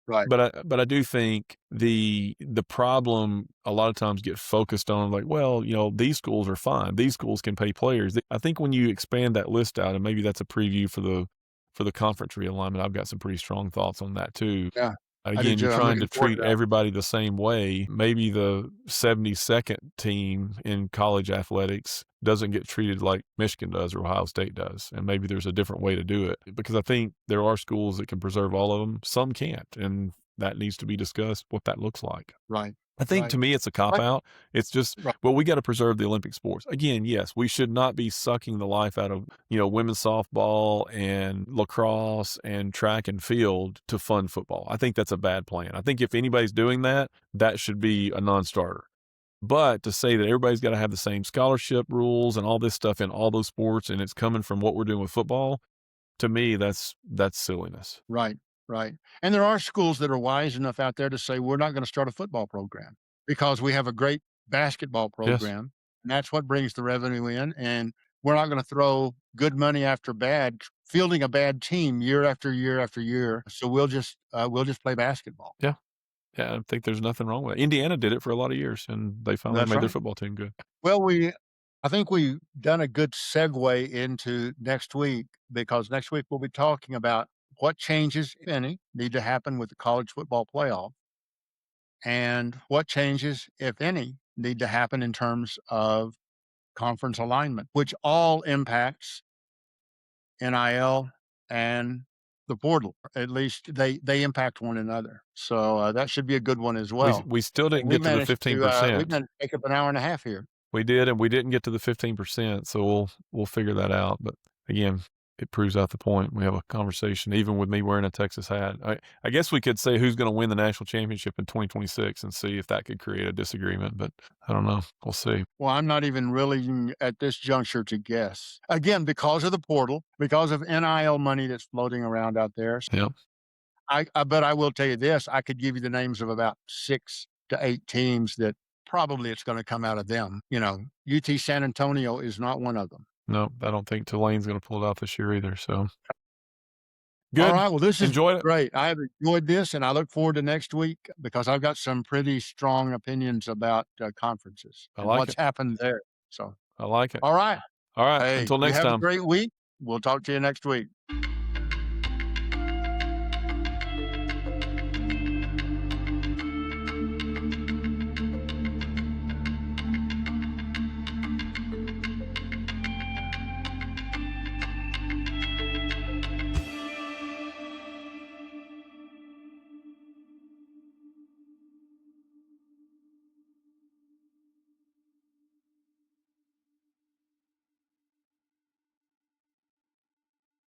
Right, But I do think the problem a lot of times get focused on like, well, these schools are fine. These schools can pay players. I think when you expand that list out, and maybe that's a preview for the conference realignment, I've got some pretty strong thoughts on that too. yeah. I do Again, you're too, I'm trying to looking forward to treat that. everybody the same way. Maybe the 72nd team in college athletics doesn't get treated like Michigan does or Ohio State does. And maybe there's a different way to do it because I think there are schools that can preserve all of them. Some can't. And that needs to be discussed what that looks like. Right, I think right. to me, it's a cop Right, out. It's just, right, well, we got to preserve the Olympic sports. Again, yes, we should not be sucking the life out of, women's softball and lacrosse and track and field to fund football. I think that's a bad plan. I think if anybody's doing that, that should be a non-starter. But to say that everybody's got to have the same scholarship rules and all this stuff in all those sports and it's coming from what we're doing with football, to me, that's silliness. right, right. And there are schools that are wise enough out there to say, "We're not gonna start a football program because we have a great basketball Yes. program, and that's what brings the revenue in, and we're not gonna throw good money after bad, fielding a bad team year after year after year, so we'll just play basketball." Yeah. Yeah. I think there's nothing wrong with it. Indiana did it for a lot of years and they finally That's made their right. football team good. Well, I think we've done a good segue into next week because next week we'll be talking about what changes, if any, need to happen with the college football playoff and what changes, if any, need to happen in terms of conference alignment, which all impacts NIL and the portal. At least they impact one another. So that should be a good one as We well. we still And didn't get to the we've 15%. managed to take up an hour and a half here. We did, and we didn't get to the 15%, so we'll figure that out, but again, it proves out the point. We have a conversation even with me wearing a Texas hat. I guess we could say who's gonna win the national championship in 2026 and see if that could create a disagreement, but I don't know. We'll see. Well, I'm not even really at this juncture to guess. Again, because of the portal, because of NIL money that's floating around out there. Yeah. But I will tell you this, I could give you the names of about 6 to 8 teams that probably it's gonna come out of them. UT San Antonio is not one of them. No, I don't think Tulane's gonna pull it off this year either, so All good. right, well, this has been Enjoyed it. great. I have enjoyed this, and I look forward to next week because I've got some pretty strong opinions about, conferences I and like what's it. happened there. So, I like it. all right. All right, Hey, until you next have a time. great week. We'll talk to you next week.